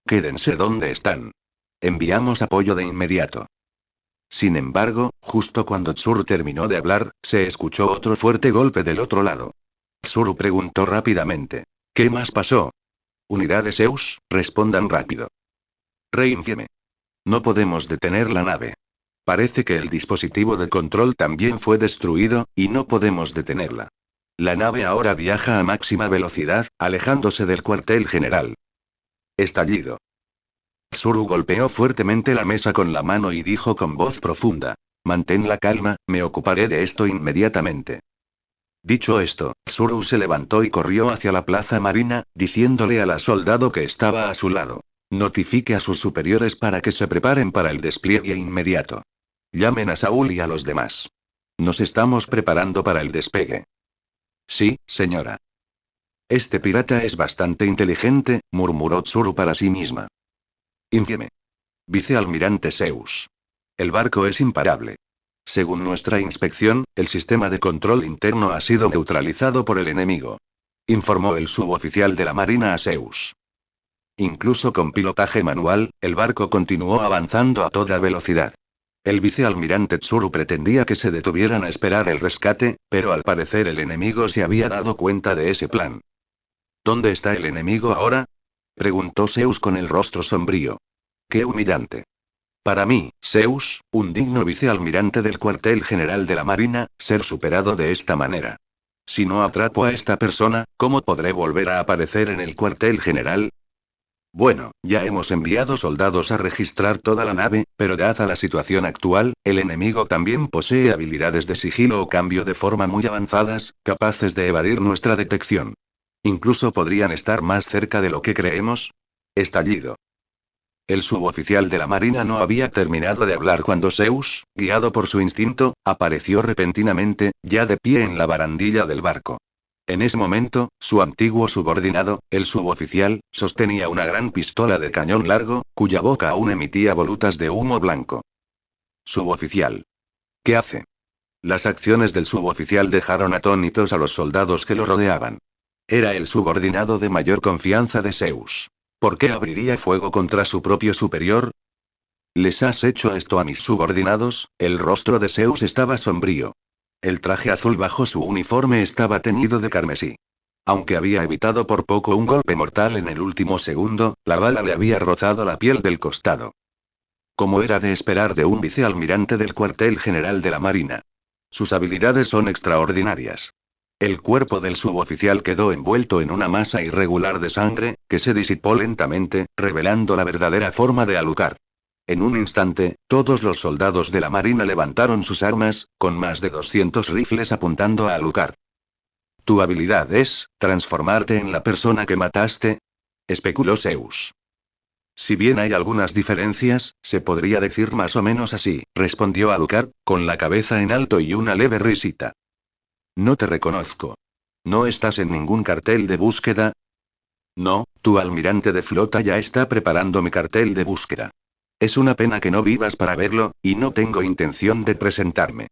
Quédense donde están. Enviamos apoyo de inmediato. Sin embargo, justo cuando Tsuru terminó de hablar, se escuchó otro fuerte golpe del otro lado. Tsuru preguntó rápidamente. ¿Qué más pasó? Unidades Zeus, respondan rápido. Rey infame. No podemos detener la nave. Parece que el dispositivo de control también fue destruido, y no podemos detenerla. La nave ahora viaja a máxima velocidad, alejándose del cuartel general. Estallido. Tsuru golpeó fuertemente la mesa con la mano y dijo con voz profunda. Mantén la calma, me ocuparé de esto inmediatamente. Dicho esto, Tsuru se levantó y corrió hacia la plaza marina, diciéndole a la soldado que estaba a su lado. Notifique a sus superiores para que se preparen para el despliegue inmediato. Llamen a Saúl y a los demás. Nos estamos preparando para el despegue. Sí, señora. Este pirata es bastante inteligente, murmuró Tsuru para sí misma. Infame. Vicealmirante Zeus. El barco es imparable. Según nuestra inspección, el sistema de control interno ha sido neutralizado por el enemigo. Informó el suboficial de la Marina a Zeus. Incluso con pilotaje manual, el barco continuó avanzando a toda velocidad. El vicealmirante Tsuru pretendía que se detuvieran a esperar el rescate, pero al parecer el enemigo se había dado cuenta de ese plan. ¿Dónde está el enemigo ahora? Preguntó Zeus con el rostro sombrío. ¡Qué humillante! Para mí, Zeus, un digno vicealmirante del cuartel general de la Marina, ser superado de esta manera. Si no atrapo a esta persona, ¿cómo podré volver a aparecer en el cuartel general? Bueno, ya hemos enviado soldados a registrar toda la nave, pero dada la situación actual, el enemigo también posee habilidades de sigilo o cambio de forma muy avanzadas, capaces de evadir nuestra detección. Incluso podrían estar más cerca de lo que creemos. Estallido. El suboficial de la Marina no había terminado de hablar cuando Zeus, guiado por su instinto, apareció repentinamente, ya de pie en la barandilla del barco. En ese momento, su antiguo subordinado, el suboficial, sostenía una gran pistola de cañón largo, cuya boca aún emitía volutas de humo blanco. Suboficial. ¿Qué hace? Las acciones del suboficial dejaron atónitos a los soldados que lo rodeaban. Era el subordinado de mayor confianza de Zeus. ¿Por qué abriría fuego contra su propio superior? ¿Les has hecho esto a mis subordinados? El rostro de Zeus estaba sombrío. El traje azul bajo su uniforme estaba teñido de carmesí. Aunque había evitado por poco un golpe mortal en el último segundo, la bala le había rozado la piel del costado. Como era de esperar de un vicealmirante del cuartel general de la Marina. Sus habilidades son extraordinarias. El cuerpo del suboficial quedó envuelto en una masa irregular de sangre, que se disipó lentamente, revelando la verdadera forma de Alucard. En un instante, todos los soldados de la Marina levantaron sus armas, con más de 200 rifles apuntando a Alucard. ¿Tu habilidad es transformarte en la persona que mataste? Especuló Zeus. Si bien hay algunas diferencias, se podría decir más o menos así, respondió Alucard, con la cabeza en alto y una leve risita. No te reconozco. ¿No estás en ningún cartel de búsqueda? No, tu almirante de flota ya está preparando mi cartel de búsqueda. Es una pena que no vivas para verlo, y no tengo intención de presentarme.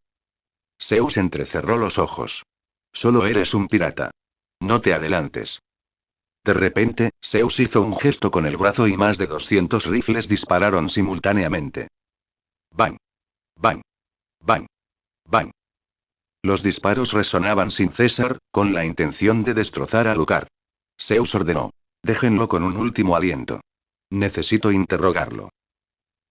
Zeus entrecerró los ojos. Solo eres un pirata. No te adelantes. De repente, Zeus hizo un gesto con el brazo y más de 200 rifles dispararon simultáneamente. ¡Bang! ¡Bang! ¡Bang! ¡Bang! Los disparos resonaban sin cesar, con la intención de destrozar a Alucard. Zeus ordenó. Déjenlo con un último aliento. Necesito interrogarlo.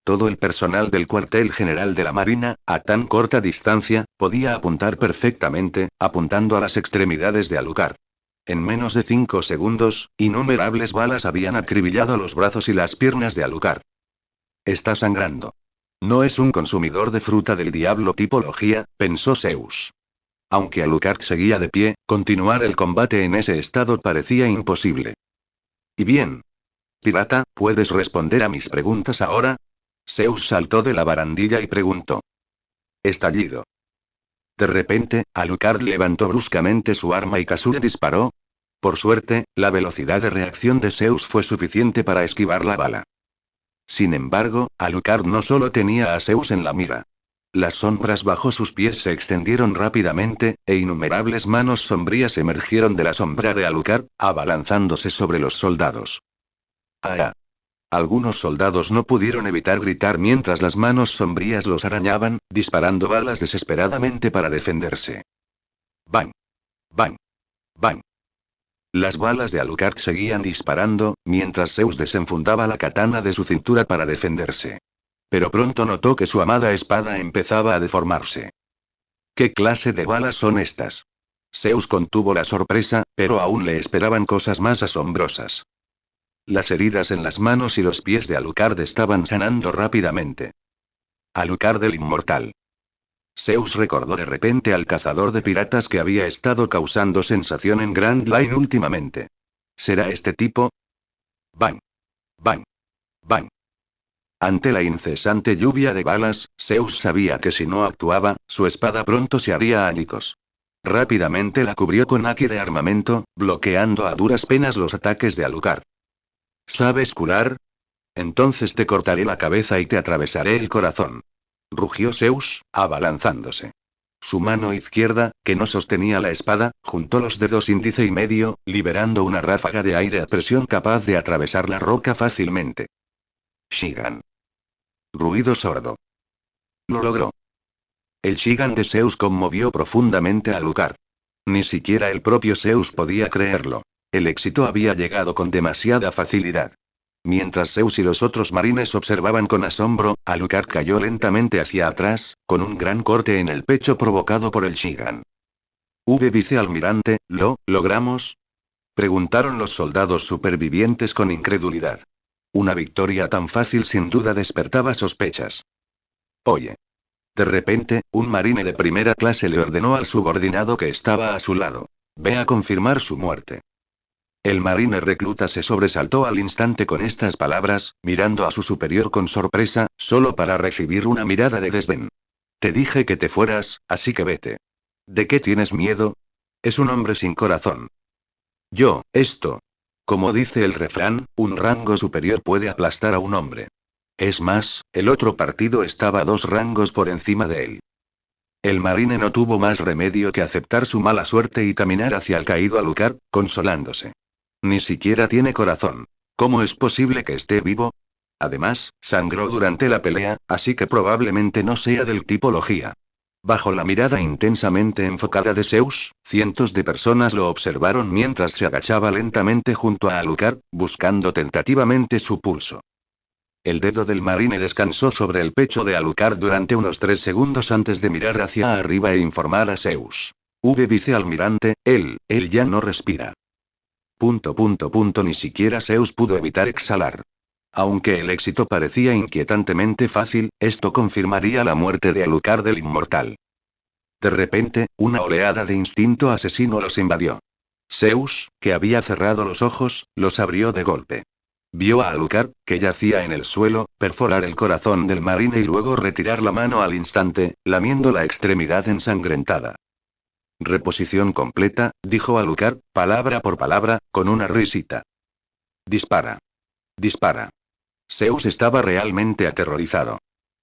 Todo el personal del cuartel general de la Marina, a tan corta distancia, podía apuntar perfectamente, apuntando a las extremidades de Alucard. En menos de 5 segundos, innumerables balas habían acribillado los brazos y las piernas de Alucard. Está sangrando. No es un consumidor de fruta del diablo tipología, pensó Zeus. Aunque Alucard seguía de pie, continuar el combate en ese estado parecía imposible. ¿Y bien? Pirata, ¿puedes responder a mis preguntas ahora? Zeus saltó de la barandilla y preguntó. Estallido. De repente, Alucard levantó bruscamente su arma y Kazue disparó. Por suerte, la velocidad de reacción de Zeus fue suficiente para esquivar la bala. Sin embargo, Alucard no solo tenía a Zeus en la mira. Las sombras bajo sus pies se extendieron rápidamente, e innumerables manos sombrías emergieron de la sombra de Alucard, abalanzándose sobre los soldados. ¡Ah! Algunos soldados no pudieron evitar gritar mientras las manos sombrías los arañaban, disparando balas desesperadamente para defenderse. ¡Bang! ¡Bang! ¡Bang! Las balas de Alucard seguían disparando, mientras Zeus desenfundaba la katana de su cintura para defenderse. Pero pronto notó que su amada espada empezaba a deformarse. ¿Qué clase de balas son estas? Zeus contuvo la sorpresa, pero aún le esperaban cosas más asombrosas. Las heridas en las manos y los pies de Alucard estaban sanando rápidamente. Alucard el inmortal. Zeus recordó de repente al cazador de piratas que había estado causando sensación en Grand Line últimamente. ¿Será este tipo? ¡Bang! ¡Bang! ¡Bang! Ante la incesante lluvia de balas, Zeus sabía que si no actuaba, su espada pronto se haría añicos. Rápidamente la cubrió con haki de armamento, bloqueando a duras penas los ataques de Alucard. ¿Sabes curar? Entonces te cortaré la cabeza y te atravesaré el corazón. Rugió Zeus, abalanzándose. Su mano izquierda, que no sostenía la espada, juntó los dedos índice y medio, liberando una ráfaga de aire a presión capaz de atravesar la roca fácilmente. Shigan. Ruido sordo. Lo logró. El Shigan de Zeus conmovió profundamente a Alucard. Ni siquiera el propio Zeus podía creerlo. El éxito había llegado con demasiada facilidad. Mientras Zeus y los otros marines observaban con asombro, Alucard cayó lentamente hacia atrás, con un gran corte en el pecho provocado por el Shigan. Vicealmirante, ¿lo logramos? Preguntaron los soldados supervivientes con incredulidad. Una victoria tan fácil sin duda despertaba sospechas. Oye. De repente, un marine de primera clase le ordenó al subordinado que estaba a su lado. Ve a confirmar su muerte. El marine recluta se sobresaltó al instante con estas palabras, mirando a su superior con sorpresa, solo para recibir una mirada de desdén. Te dije que te fueras, así que vete. ¿De qué tienes miedo? Es un hombre sin corazón. Esto. Como dice el refrán, un rango superior puede aplastar a un hombre. Es más, el otro partido estaba 2 rangos por encima de él. El marine no tuvo más remedio que aceptar su mala suerte y caminar hacia el caído Alucard, consolándose. Ni siquiera tiene corazón. ¿Cómo es posible que esté vivo? Además, sangró durante la pelea, así que probablemente no sea del tipo Logía. Bajo la mirada intensamente enfocada de Zeus, cientos de personas lo observaron mientras se agachaba lentamente junto a Alucard, buscando tentativamente su pulso. El dedo del marine descansó sobre el pecho de Alucard durante unos 3 segundos antes de mirar hacia arriba e informar a Zeus. Vicealmirante, él ya no respira. Ni siquiera Zeus pudo evitar exhalar. Aunque el éxito parecía inquietantemente fácil, esto confirmaría la muerte de Alucard el Inmortal. De repente, una oleada de instinto asesino los invadió. Zeus, que había cerrado los ojos, los abrió de golpe. Vio a Alucard, que yacía en el suelo, perforar el corazón del marine y luego retirar la mano al instante, lamiendo la extremidad ensangrentada. Reposición completa, dijo Alucard, palabra por palabra, con una risita. Dispara. Dispara. Zeus estaba realmente aterrorizado.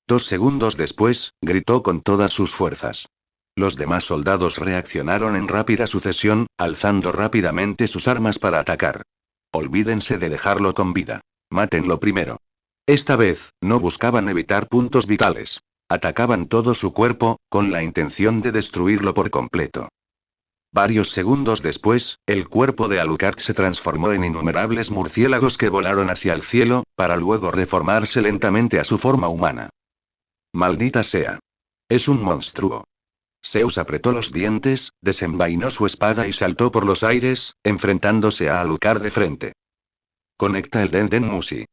2 segundos después, gritó con todas sus fuerzas. Los demás soldados reaccionaron en rápida sucesión, alzando rápidamente sus armas para atacar. Olvídense de dejarlo con vida. Mátenlo primero. Esta vez, no buscaban evitar puntos vitales. Atacaban todo su cuerpo, con la intención de destruirlo por completo. Varios segundos después, el cuerpo de Alucard se transformó en innumerables murciélagos que volaron hacia el cielo, para luego reformarse lentamente a su forma humana. Maldita sea. Es un monstruo. Zeus apretó los dientes, desenvainó su espada y saltó por los aires, enfrentándose a Alucard de frente. Conecta el Den Musi.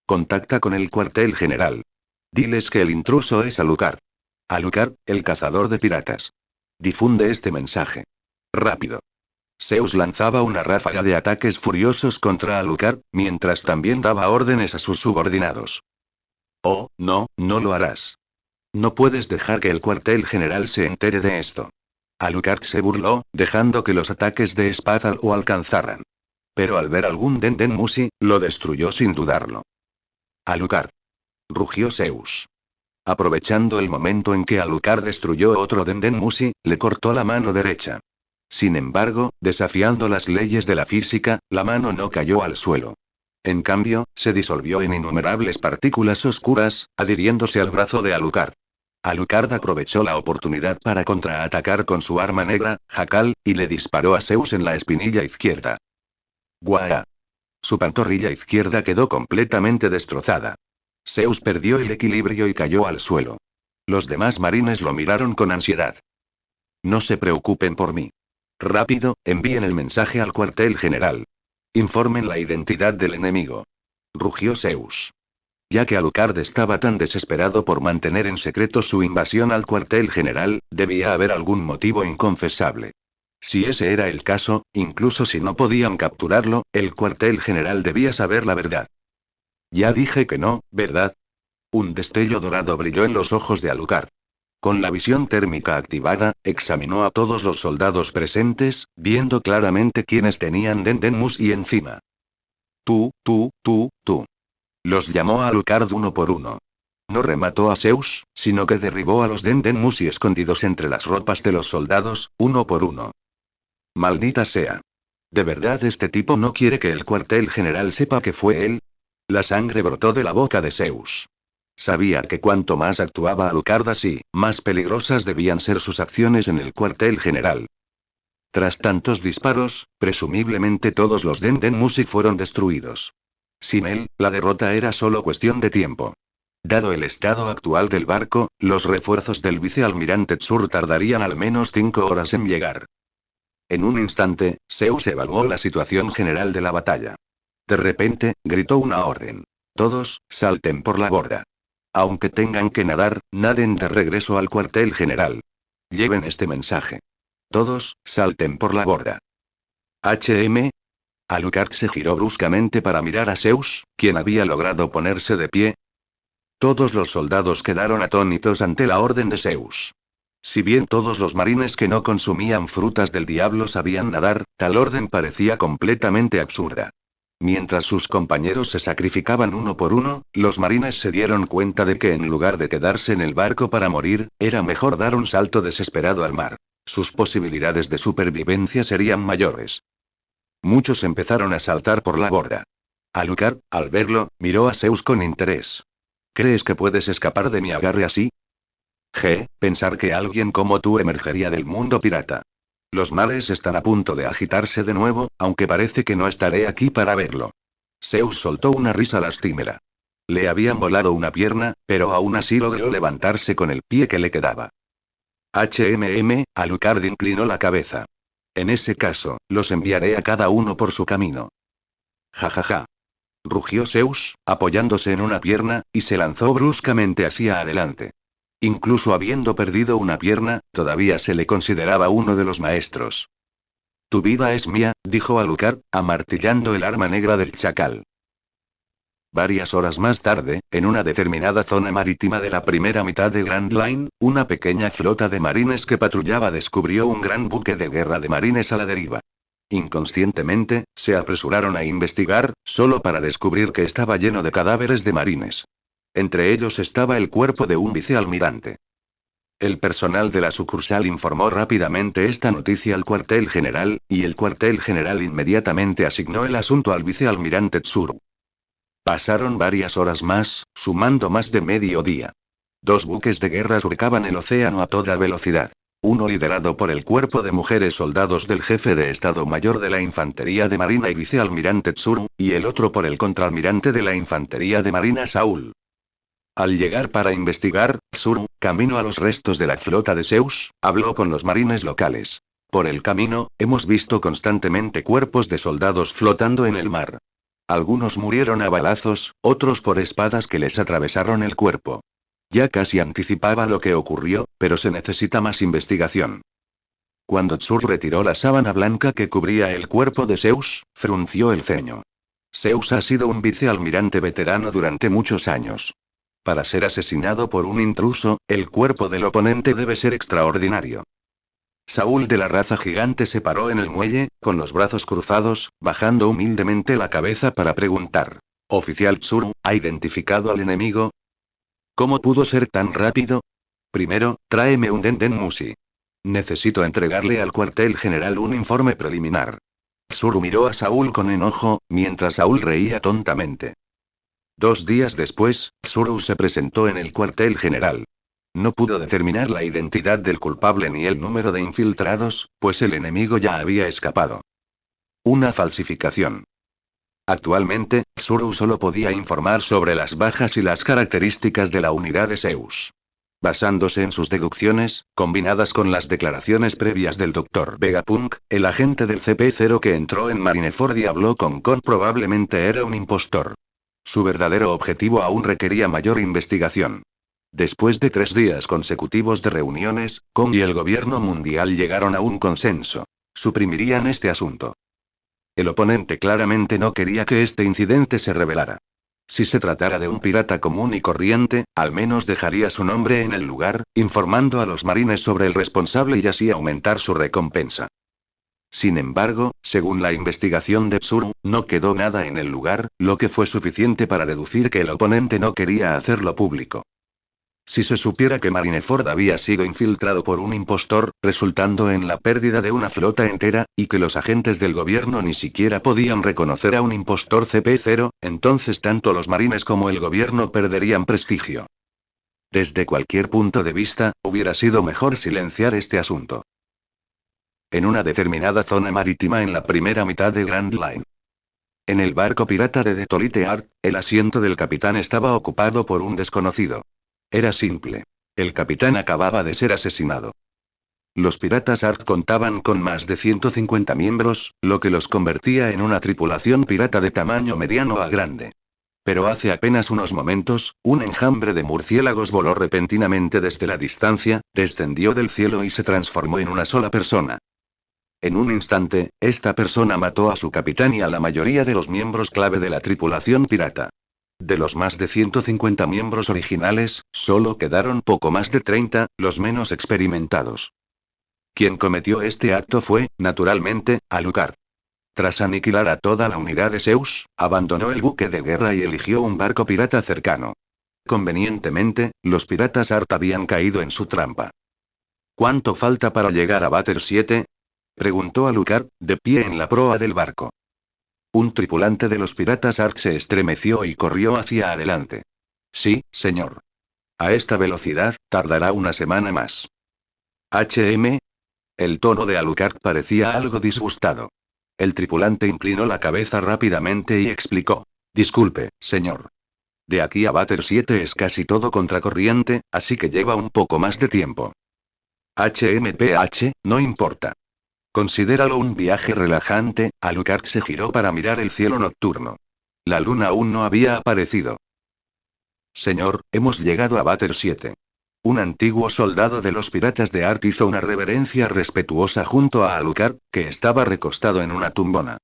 Contacta con el cuartel general. Diles que el intruso es Alucard. Alucard, el cazador de piratas. Difunde este mensaje. Rápido. Zeus lanzaba una ráfaga de ataques furiosos contra Alucard, mientras también daba órdenes a sus subordinados. Oh, no, no lo harás. No puedes dejar que el cuartel general se entere de esto. Alucard se burló, dejando que los ataques de espada lo alcanzaran. Pero al ver algún Den Musi, lo destruyó sin dudarlo. Alucard. Rugió Zeus. Aprovechando el momento en que Alucard destruyó otro Den Musi, le cortó la mano derecha. Sin embargo, desafiando las leyes de la física, la mano no cayó al suelo. En cambio, se disolvió en innumerables partículas oscuras, adhiriéndose al brazo de Alucard. Alucard aprovechó la oportunidad para contraatacar con su arma negra, Jacal, y le disparó a Zeus en la espinilla izquierda. ¡Guau! Su pantorrilla izquierda quedó completamente destrozada. Zeus perdió el equilibrio y cayó al suelo. Los demás marines lo miraron con ansiedad. No se preocupen por mí. Rápido, envíen el mensaje al cuartel general. Informen la identidad del enemigo. Rugió Zeus. Ya que Alucard estaba tan desesperado por mantener en secreto su invasión al cuartel general, debía haber algún motivo inconfesable. Si ese era el caso, incluso si no podían capturarlo, el cuartel general debía saber la verdad. Ya dije que no, ¿verdad? Un destello dorado brilló en los ojos de Alucard. Con la visión térmica activada, examinó a todos los soldados presentes, viendo claramente quiénes tenían Den Musi encima. Tú. Los llamó a Alucard uno por uno. No remató a Zeus, sino que derribó a los Den Musi escondidos entre las ropas de los soldados, uno por uno. Maldita sea. ¿De verdad este tipo no quiere que el cuartel general sepa que fue él? La sangre brotó de la boca de Zeus. Sabía que cuanto más actuaba Alucard así, más peligrosas debían ser sus acciones en el cuartel general. Tras tantos disparos, presumiblemente todos los Den Musi fueron destruidos. Sin él, la derrota era solo cuestión de tiempo. Dado el estado actual del barco, los refuerzos del vicealmirante Tsur tardarían al menos 5 horas en llegar. En un instante, Zeus evaluó la situación general de la batalla. De repente, gritó una orden. Todos, salten por la borda. Aunque tengan que nadar, naden de regreso al cuartel general. Lleven este mensaje. Todos, salten por la borda. HM. Alucard se giró bruscamente para mirar a Zeus, quien había logrado ponerse de pie. Todos los soldados quedaron atónitos ante la orden de Zeus. Si bien todos los marines que no consumían frutas del diablo sabían nadar, tal orden parecía completamente absurda. Mientras sus compañeros se sacrificaban uno por uno, los marines se dieron cuenta de que en lugar de quedarse en el barco para morir, era mejor dar un salto desesperado al mar. Sus posibilidades de supervivencia serían mayores. Muchos empezaron a saltar por la borda. Alucard, al verlo, miró a Zeus con interés. ¿Crees que puedes escapar de mi agarre así? Pensar que alguien como tú emergería del mundo pirata. Los mares están a punto de agitarse de nuevo, aunque parece que no estaré aquí para verlo. Zeus soltó una risa lastimera. Le habían volado una pierna, pero aún así logró levantarse con el pie que le quedaba. Alucard inclinó la cabeza. En ese caso, los enviaré a cada uno por su camino. Jajaja. Rugió Zeus, apoyándose en una pierna, y se lanzó bruscamente hacia adelante. Incluso habiendo perdido una pierna, todavía se le consideraba uno de los maestros. Tu vida es mía, dijo Alucard, amartillando el arma negra del chacal. Varias horas más tarde, en una determinada zona marítima de la primera mitad de Grand Line, una pequeña flota de marines que patrullaba descubrió un gran buque de guerra de marines a la deriva. Inconscientemente, se apresuraron a investigar, solo para descubrir que estaba lleno de cadáveres de marines. Entre ellos estaba el cuerpo de un vicealmirante. El personal de la sucursal informó rápidamente esta noticia al cuartel general, y el cuartel general inmediatamente asignó el asunto al vicealmirante Tsuru. Pasaron varias horas más, sumando más de medio día. 2 buques de guerra surcaban el océano a toda velocidad. Uno liderado por el cuerpo de mujeres soldados del jefe de Estado Mayor de la Infantería de Marina y vicealmirante Tsuru, y el otro por el contraalmirante de la Infantería de Marina Saúl. Al llegar para investigar, Tsuru, camino a los restos de la flota de Zeus, habló con los marines locales. Por el camino, hemos visto constantemente cuerpos de soldados flotando en el mar. Algunos murieron a balazos, otros por espadas que les atravesaron el cuerpo. Ya casi anticipaba lo que ocurrió, pero se necesita más investigación. Cuando Tsuru retiró la sábana blanca que cubría el cuerpo de Zeus, frunció el ceño. Zeus ha sido un vicealmirante veterano durante muchos años. Para ser asesinado por un intruso, el cuerpo del oponente debe ser extraordinario. Saúl de la raza gigante se paró en el muelle, con los brazos cruzados, bajando humildemente la cabeza para preguntar. Oficial Tsuru, ¿ha identificado al enemigo? ¿Cómo pudo ser tan rápido? Primero, tráeme un Den Musi. Necesito entregarle al cuartel general un informe preliminar. Tsuru miró a Saúl con enojo, mientras Saúl reía tontamente. 2 días después, Tsuru se presentó en el cuartel general. No pudo determinar la identidad del culpable ni el número de infiltrados, pues el enemigo ya había escapado. Una falsificación. Actualmente, Tsuru solo podía informar sobre las bajas y las características de la unidad de Zeus. Basándose en sus deducciones, combinadas con las declaraciones previas del Dr. Vegapunk, el agente del CP0 que entró en Marineford y habló con Kon probablemente era un impostor. Su verdadero objetivo aún requería mayor investigación. Después de 3 días consecutivos de reuniones, Kong y el gobierno mundial llegaron a un consenso. Suprimirían este asunto. El oponente claramente no quería que este incidente se revelara. Si se tratara de un pirata común y corriente, al menos dejaría su nombre en el lugar, informando a los marines sobre el responsable y así aumentar su recompensa. Sin embargo, según la investigación de Tsuru, no quedó nada en el lugar, lo que fue suficiente para deducir que el oponente no quería hacerlo público. Si se supiera que Marineford había sido infiltrado por un impostor, resultando en la pérdida de una flota entera, y que los agentes del gobierno ni siquiera podían reconocer a un impostor CP0, entonces tanto los marines como el gobierno perderían prestigio. Desde cualquier punto de vista, hubiera sido mejor silenciar este asunto. En una determinada zona marítima en la primera mitad de Grand Line. En el barco pirata de Detolite Art, el asiento del capitán estaba ocupado por un desconocido. Era simple. El capitán acababa de ser asesinado. Los piratas Art contaban con más de 150 miembros, lo que los convertía en una tripulación pirata de tamaño mediano a grande. Pero hace apenas unos momentos, un enjambre de murciélagos voló repentinamente desde la distancia, descendió del cielo y se transformó en una sola persona. En un instante, esta persona mató a su capitán y a la mayoría de los miembros clave de la tripulación pirata. De los más de 150 miembros originales, solo quedaron poco más de 30, los menos experimentados. Quien cometió este acto fue, naturalmente, Alucard. Tras aniquilar a toda la unidad de Zeus, abandonó el buque de guerra y eligió un barco pirata cercano. Convenientemente, los piratas Art habían caído en su trampa. ¿Cuánto falta para llegar a Bater 7? Preguntó Alucard, de pie en la proa del barco. Un tripulante de los piratas Art se estremeció y corrió hacia adelante. Sí, señor. A esta velocidad, tardará una semana más. HM. El tono de Alucard parecía algo disgustado. El tripulante inclinó la cabeza rápidamente y explicó. Disculpe, señor. De aquí a Bater 7 es casi todo contracorriente, así que lleva un poco más de tiempo. HMPH, no importa. Considéralo un viaje relajante. Alucard se giró para mirar el cielo nocturno. La luna aún no había aparecido. Señor, hemos llegado a Bater 7. Un antiguo soldado de los piratas de Art hizo una reverencia respetuosa junto a Alucard, que estaba recostado en una tumbona.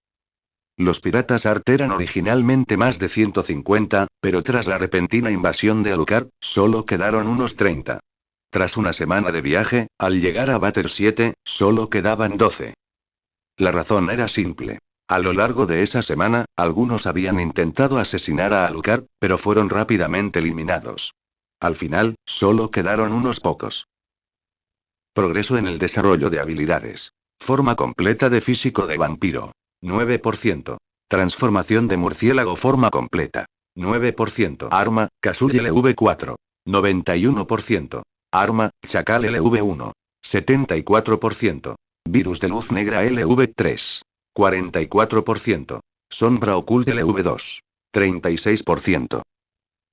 Los piratas Art eran originalmente más de 150, pero tras la repentina invasión de Alucard, solo quedaron unos 30. Tras una semana de viaje, al llegar a Bater 7, solo quedaban 12. La razón era simple. A lo largo de esa semana, algunos habían intentado asesinar a Alucard, pero fueron rápidamente eliminados. Al final, solo quedaron unos pocos. Progreso en el desarrollo de habilidades. Forma completa de físico de vampiro. 9%. Transformación de murciélago forma completa. 9%. Arma, Casull LV4. 91%. Arma, Chacal LV1. 74%. Virus de luz negra LV3. 44%. Sombra oculta LV2. 36%.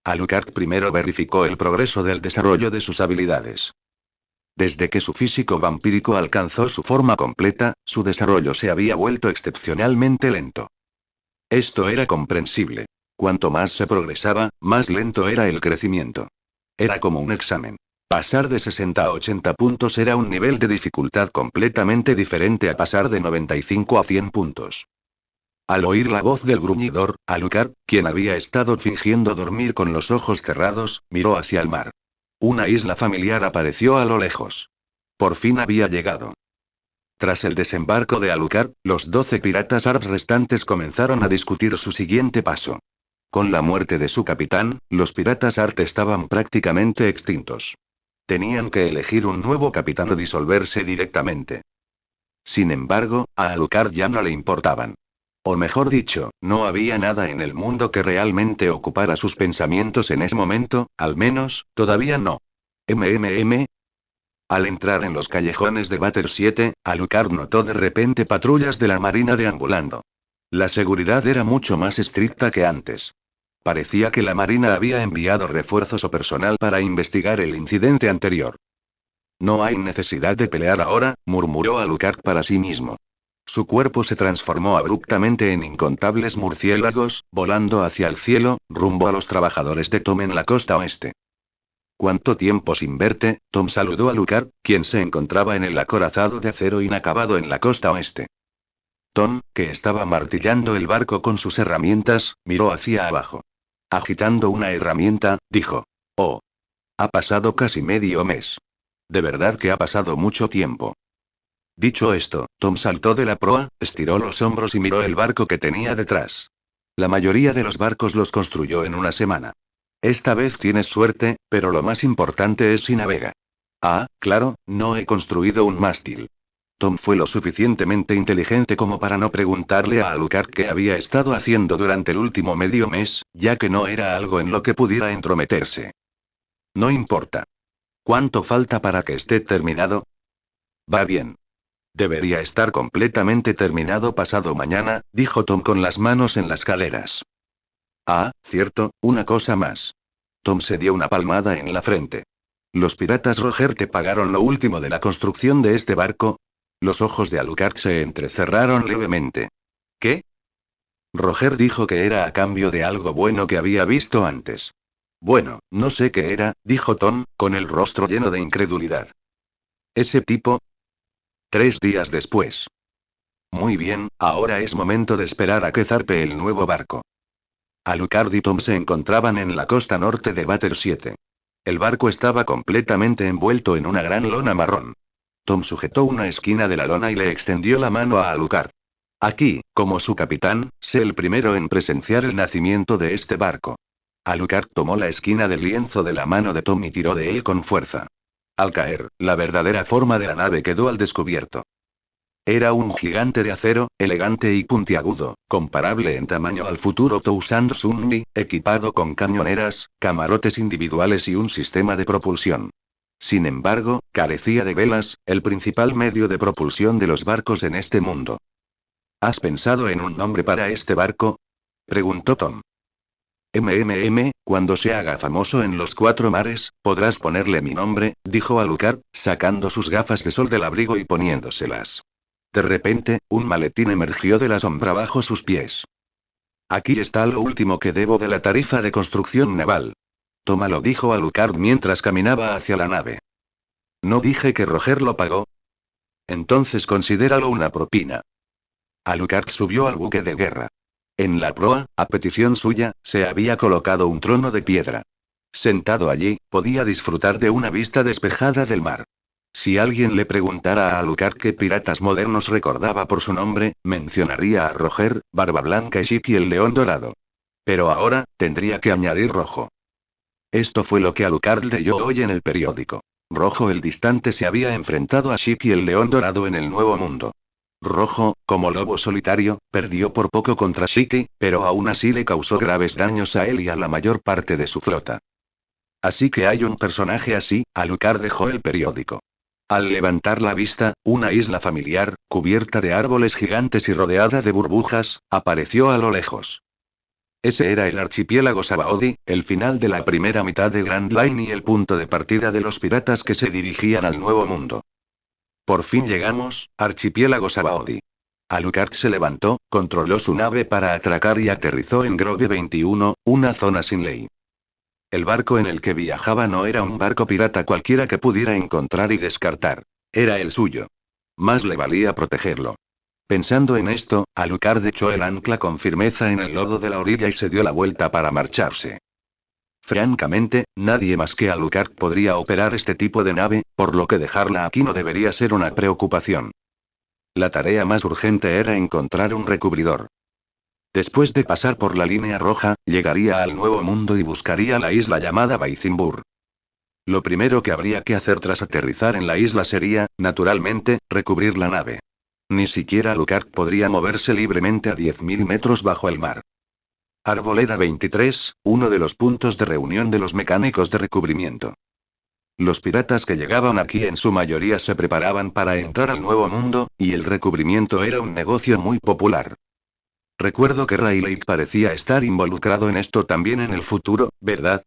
Alucard primero verificó el progreso del desarrollo de sus habilidades. Desde que su físico vampírico alcanzó su forma completa, su desarrollo se había vuelto excepcionalmente lento. Esto era comprensible. Cuanto más se progresaba, más lento era el crecimiento. Era como un examen. Pasar de 60 a 80 puntos era un nivel de dificultad completamente diferente a pasar de 95 a 100 puntos. Al oír la voz del gruñidor, Alucard, quien había estado fingiendo dormir con los ojos cerrados, miró hacia el mar. Una isla familiar apareció a lo lejos. Por fin había llegado. Tras el desembarco de Alucard, los 12 piratas Art restantes comenzaron a discutir su siguiente paso. Con la muerte de su capitán, los piratas Art estaban prácticamente extintos. Tenían que elegir un nuevo capitán o disolverse directamente. Sin embargo, a Alucard ya no le importaban. O mejor dicho, no había nada en el mundo que realmente ocupara sus pensamientos en ese momento, al menos, todavía no. Al entrar en los callejones de Bater 7, Alucard notó de repente patrullas de la marina deambulando. La seguridad era mucho más estricta que antes. Parecía que la marina había enviado refuerzos o personal para investigar el incidente anterior. No hay necesidad de pelear ahora, murmuró Alucard para sí mismo. Su cuerpo se transformó abruptamente en incontables murciélagos, volando hacia el cielo, rumbo a los trabajadores de Tom en la costa oeste. ¿Cuánto tiempo sin verte? Tom saludó a Alucard, quien se encontraba en el acorazado de acero inacabado en la costa oeste. Tom, que estaba martillando el barco con sus herramientas, miró hacia abajo. Agitando una herramienta, dijo. Oh. Ha pasado casi medio mes. De verdad que ha pasado mucho tiempo. Dicho esto, Tom saltó de la proa, estiró los hombros y miró el barco que tenía detrás. La mayoría de los barcos los construyó en una semana. Esta vez tienes suerte, pero lo más importante es si navega. Ah, claro, no he construido un mástil. Tom fue lo suficientemente inteligente como para no preguntarle a Alucard qué había estado haciendo durante el último medio mes, ya que no era algo en lo que pudiera entrometerse. No importa. ¿Cuánto falta para que esté terminado? Va bien. Debería estar completamente terminado pasado mañana, dijo Tom con las manos en las caderas. Ah, cierto, una cosa más. Tom se dio una palmada en la frente. ¿Los piratas Roger te pagaron lo último de la construcción de este barco? Los ojos de Alucard se entrecerraron levemente. ¿Qué? Roger dijo que era a cambio de algo bueno que había visto antes. Bueno, no sé qué era, dijo Tom, con el rostro lleno de incredulidad. Ese tipo. 3 días después. Muy bien, ahora es momento de esperar a que zarpe el nuevo barco. Alucard y Tom se encontraban en la costa norte de Batter 7. El barco estaba completamente envuelto en una gran lona marrón. Tom sujetó una esquina de la lona y le extendió la mano a Alucard. Aquí, como su capitán, sé el primero en presenciar el nacimiento de este barco. Alucard tomó la esquina del lienzo de la mano de Tom y tiró de él con fuerza. Al caer, la verdadera forma de la nave quedó al descubierto. Era un gigante de acero, elegante y puntiagudo, comparable en tamaño al futuro Toussaint Sunmi, equipado con cañoneras, camarotes individuales y un sistema de propulsión. Sin embargo, carecía de velas, el principal medio de propulsión de los barcos en este mundo. ¿Has pensado en un nombre para este barco? Preguntó Tom. Cuando se haga famoso en los 4 mares, podrás ponerle mi nombre, dijo Alucard, sacando sus gafas de sol del abrigo y poniéndoselas. De repente, un maletín emergió de la sombra bajo sus pies. Aquí está lo último que debo de la tarifa de construcción naval. Tómalo, dijo Alucard mientras caminaba hacia la nave. ¿No dije que Roger lo pagó? Entonces considéralo una propina. Alucard subió al buque de guerra. En la proa, a petición suya, se había colocado un trono de piedra. Sentado allí, podía disfrutar de una vista despejada del mar. Si alguien le preguntara a Alucard qué piratas modernos recordaba por su nombre, mencionaría a Roger, Barba Blanca y Shiki el León Dorado. Pero ahora, tendría que añadir Rojo. Esto fue lo que Alucard leyó hoy en el periódico. Rojo el Distante se había enfrentado a Shiki el León Dorado en el Nuevo Mundo. Rojo, como lobo solitario, perdió por poco contra Shiki, pero aún así le causó graves daños a él y a la mayor parte de su flota. Así que hay un personaje así, Alucard dejó el periódico. Al levantar la vista, una isla familiar, cubierta de árboles gigantes y rodeada de burbujas, apareció a lo lejos. Ese era el archipiélago Sabaody, el final de la primera mitad de Grand Line y el punto de partida de los piratas que se dirigían al Nuevo Mundo. Por fin llegamos, archipiélago Sabaody. Alucard se levantó, controló su nave para atracar y aterrizó en Grove 21, una zona sin ley. El barco en el que viajaba no era un barco pirata cualquiera que pudiera encontrar y descartar. Era el suyo. Más le valía protegerlo. Pensando en esto, Alucard echó el ancla con firmeza en el lodo de la orilla y se dio la vuelta para marcharse. Francamente, nadie más que Alucard podría operar este tipo de nave, por lo que dejarla aquí no debería ser una preocupación. La tarea más urgente era encontrar un recubridor. Después de pasar por la línea roja, llegaría al Nuevo Mundo y buscaría la isla llamada Baizimbur. Lo primero que habría que hacer tras aterrizar en la isla sería, naturalmente, recubrir la nave. Ni siquiera Alucard podría moverse libremente a 10.000 metros bajo el mar. Arboleda 23, uno de los puntos de reunión de los mecánicos de recubrimiento. Los piratas que llegaban aquí en su mayoría se preparaban para entrar al Nuevo Mundo, y el recubrimiento era un negocio muy popular. Recuerdo que Riley parecía estar involucrado en esto también en el futuro, ¿verdad?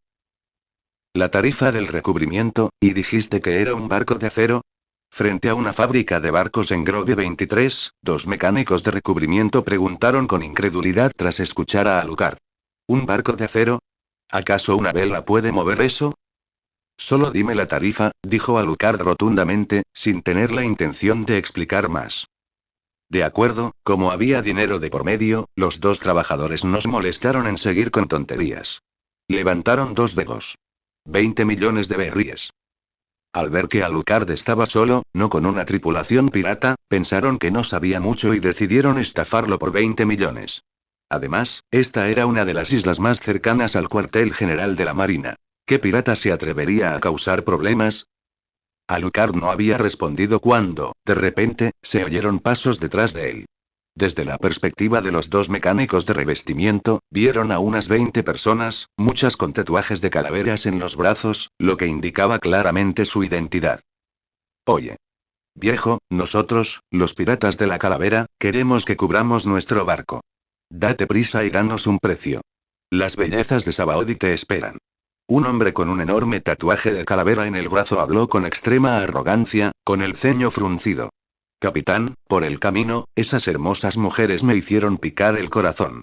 La tarifa del recubrimiento, ¿y dijiste que era un barco de acero? Frente a una fábrica de barcos en Grove 23, dos mecánicos de recubrimiento preguntaron con incredulidad tras escuchar a Alucard. ¿Un barco de acero? ¿Acaso una vela puede mover eso? Solo dime la tarifa, dijo Alucard rotundamente, sin tener la intención de explicar más. De acuerdo, como había dinero de por medio, los dos trabajadores no se molestaron en seguir con tonterías. Levantaron dos dedos. 20 millones de berríes. Al ver que Alucard estaba solo, no con una tripulación pirata, pensaron que no sabía mucho y decidieron estafarlo por 20 millones. Además, esta era una de las islas más cercanas al cuartel general de la Marina. ¿Qué pirata se atrevería a causar problemas? Alucard no había respondido cuando, de repente, se oyeron pasos detrás de él. Desde la perspectiva de los dos mecánicos de revestimiento, vieron a unas 20 personas, muchas con tatuajes de calaveras en los brazos, lo que indicaba claramente su identidad. Oye. Viejo, nosotros, los piratas de la calavera, queremos que cubramos nuestro barco. Date prisa y danos un precio. Las bellezas de Sabaody te esperan. Un hombre con un enorme tatuaje de calavera en el brazo habló con extrema arrogancia, con el ceño fruncido. Capitán, por el camino, esas hermosas mujeres me hicieron picar el corazón.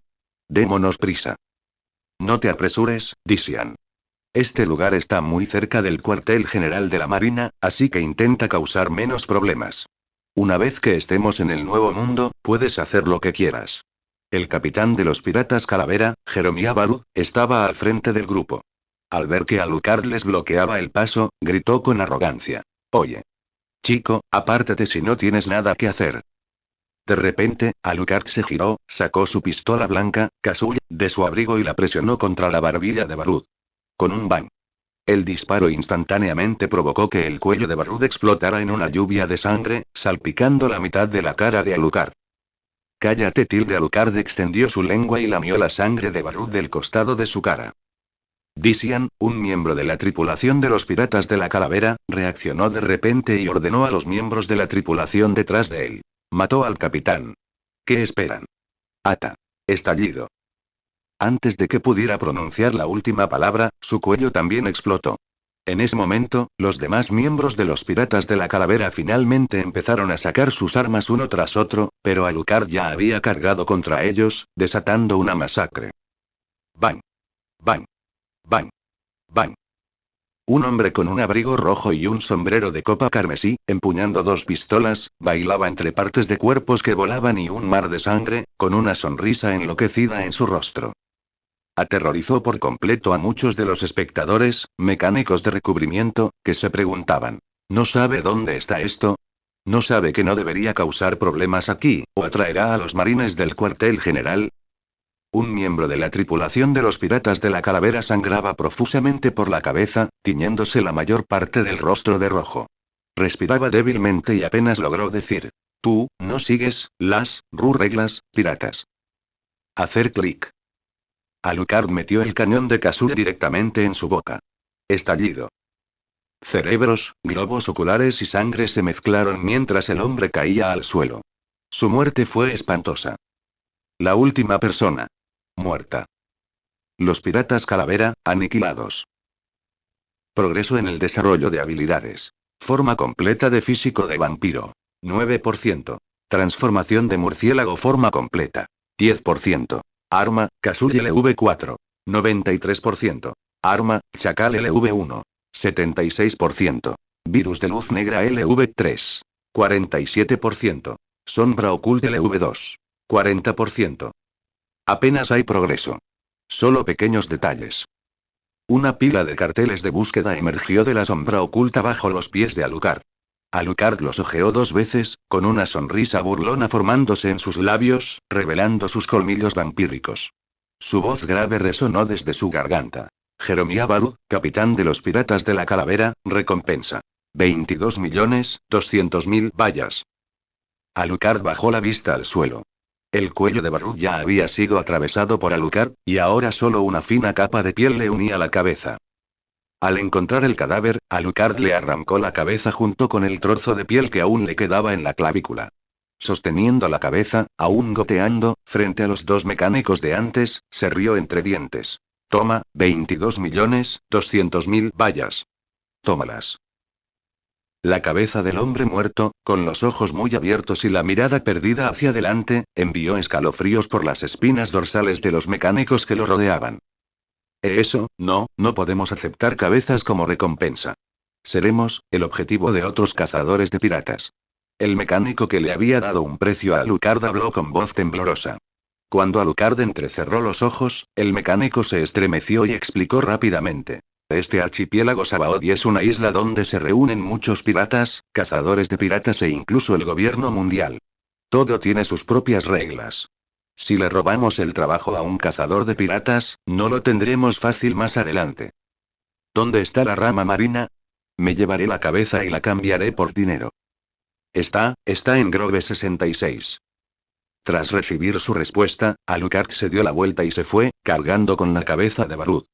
Démonos prisa. No te apresures, Disian. Este lugar está muy cerca del cuartel general de la Marina, así que intenta causar menos problemas. Una vez que estemos en el Nuevo Mundo, puedes hacer lo que quieras. El capitán de los piratas Calavera, Jeremiah Baru, estaba al frente del grupo. Al ver que Alucard les bloqueaba el paso, gritó con arrogancia. Oye. Chico, apártate si no tienes nada que hacer. De repente, Alucard se giró, sacó su pistola blanca, casual, de su abrigo y la presionó contra la barbilla de Barud. Con un bang. El disparo instantáneamente provocó que el cuello de Barud explotara en una lluvia de sangre, salpicando la mitad de la cara de Alucard. Cállate, tilde. Alucard extendió su lengua y lamió la sangre de Barud del costado de su cara. Disian, un miembro de la tripulación de los piratas de la calavera, reaccionó de repente y ordenó a los miembros de la tripulación detrás de él. Mató al capitán. ¿Qué esperan? Ata. Estallido. Antes de que pudiera pronunciar la última palabra, su cuello también explotó. En ese momento, los demás miembros de los piratas de la calavera finalmente empezaron a sacar sus armas uno tras otro, pero Alucard ya había cargado contra ellos, desatando una masacre. Bang. Bang. Bang. Bang. Un hombre con un abrigo rojo y un sombrero de copa carmesí, empuñando dos pistolas, bailaba entre partes de cuerpos que volaban y un mar de sangre, con una sonrisa enloquecida en su rostro. Aterrorizó por completo a muchos de los espectadores, mecánicos de recubrimiento, que se preguntaban, ¿no sabe dónde está esto? ¿No sabe que no debería causar problemas aquí, o atraerá a los marines del cuartel general? Un miembro de la tripulación de los piratas de la calavera sangraba profusamente por la cabeza, tiñéndose la mayor parte del rostro de rojo. Respiraba débilmente y apenas logró decir, tú, no sigues las reglas, piratas. Hacer clic. Alucard metió el cañón de Kazure directamente en su boca. Estallido. Cerebros, globos oculares y sangre se mezclaron mientras el hombre caía al suelo. Su muerte fue espantosa. La última persona. Muerta. Los piratas calavera, aniquilados. Progreso en el desarrollo de habilidades. Forma completa de físico de vampiro. 9%. Transformación de murciélago forma completa. 10%. Arma, Kazure LV4. 93%. Arma, Chacal LV1. 76%. Virus de luz negra LV3. 47%. Sombra oculta LV2. 40%. Apenas hay progreso. Solo pequeños detalles. Una pila de carteles de búsqueda emergió de la sombra oculta bajo los pies de Alucard. Alucard los ojeó 2 veces, con una sonrisa burlona formándose en sus labios, revelando sus colmillos vampíricos. Su voz grave resonó desde su garganta. Jeremiah Baru, capitán de los piratas de la calavera, recompensa. 22.200.000 vallas. Alucard bajó la vista al suelo. El cuello de Baru ya había sido atravesado por Alucard, y ahora solo una fina capa de piel le unía la cabeza. Al encontrar el cadáver, Alucard le arrancó la cabeza junto con el trozo de piel que aún le quedaba en la clavícula. Sosteniendo la cabeza, aún goteando, frente a los dos mecánicos de antes, se rió entre dientes. Toma, 22.200.000 vallas. Tómalas. La cabeza del hombre muerto, con los ojos muy abiertos y la mirada perdida hacia adelante, envió escalofríos por las espinas dorsales de los mecánicos que lo rodeaban. Eso, no podemos aceptar cabezas como recompensa. Seremos el objetivo de otros cazadores de piratas. El mecánico que le había dado un precio a Alucard habló con voz temblorosa. Cuando Alucard entrecerró los ojos, el mecánico se estremeció y explicó rápidamente. Este archipiélago Sabaody es una isla donde se reúnen muchos piratas, cazadores de piratas e incluso el gobierno mundial. Todo tiene sus propias reglas. Si le robamos el trabajo a un cazador de piratas, no lo tendremos fácil más adelante. ¿Dónde está la rama marina? Me llevaré la cabeza y la cambiaré por dinero. Está en Grove 66. Tras recibir su respuesta, Alucard se dio la vuelta y se fue, cargando con la cabeza de Barud.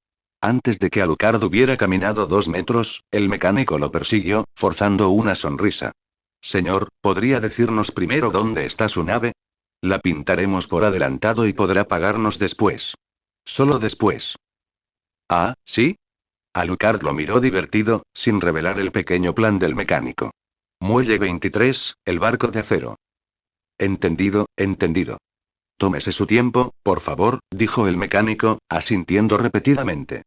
Antes de que Alucard hubiera caminado 2 metros, el mecánico lo persiguió, forzando una sonrisa. Señor, ¿podría decirnos primero dónde está su nave? La pintaremos por adelantado y podrá pagarnos después. Solo después. Ah, ¿sí? Alucard lo miró divertido, sin revelar el pequeño plan del mecánico. Muelle 23, el barco de acero. Entendido, entendido. Tómese su tiempo, por favor, dijo el mecánico, asintiendo repetidamente.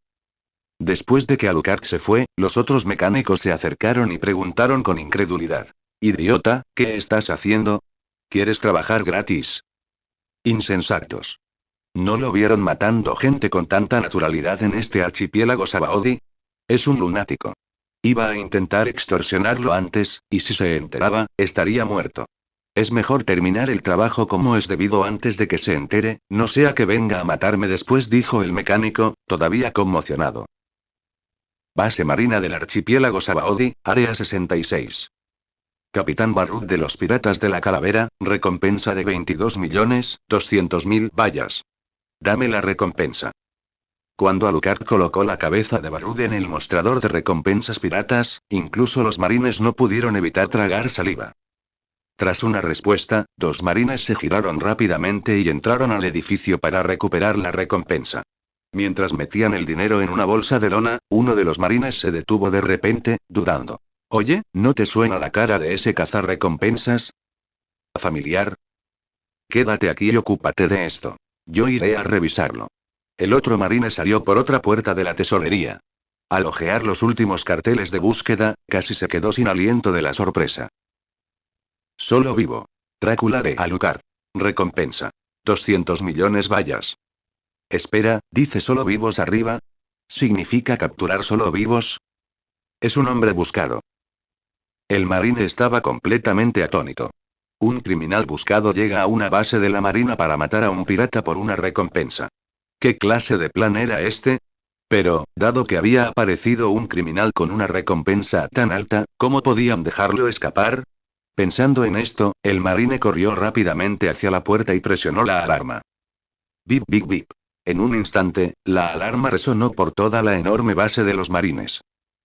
Después de que Alucard se fue, los otros mecánicos se acercaron y preguntaron con incredulidad. Idiota, ¿qué estás haciendo? ¿Quieres trabajar gratis? Insensatos. ¿No lo vieron matando gente con tanta naturalidad en este archipiélago Sabaody? Es un lunático. Iba a intentar extorsionarlo antes, y si se enteraba, estaría muerto. Es mejor terminar el trabajo como es debido antes de que se entere, no sea que venga a matarme después, dijo el mecánico, todavía conmocionado. Base marina del archipiélago Sabaody, área 66. Capitán Barud de los Piratas de la Calavera, recompensa de 22.200.000 vallas. Dame la recompensa. Cuando Alucard colocó la cabeza de Barud en el mostrador de recompensas piratas, incluso los marines no pudieron evitar tragar saliva. Tras una respuesta, 2 marines se giraron rápidamente y entraron al edificio para recuperar la recompensa. Mientras metían el dinero en una bolsa de lona, uno de los marines se detuvo de repente, dudando. Oye, ¿no te suena la cara de ese cazarrecompensas? ¿Familiar? Quédate aquí y ocúpate de esto. Yo iré a revisarlo. El otro marine salió por otra puerta de la tesorería. Al ojear los últimos carteles de búsqueda, casi se quedó sin aliento de la sorpresa. Solo vivo. Drácula de Alucard. Recompensa. 200 millones vallas. Espera, ¿dice solo vivos arriba? ¿Significa capturar solo vivos? Es un hombre buscado. El marine estaba completamente atónito. Un criminal buscado llega a una base de la marina para matar a un pirata por una recompensa. ¿Qué clase de plan era este? Pero, dado que había aparecido un criminal con una recompensa tan alta, ¿cómo podían dejarlo escapar? Pensando en esto, el marine corrió rápidamente hacia la puerta y presionó la alarma. Bip bip bip. En un instante, la alarma resonó por toda la enorme base de los marines.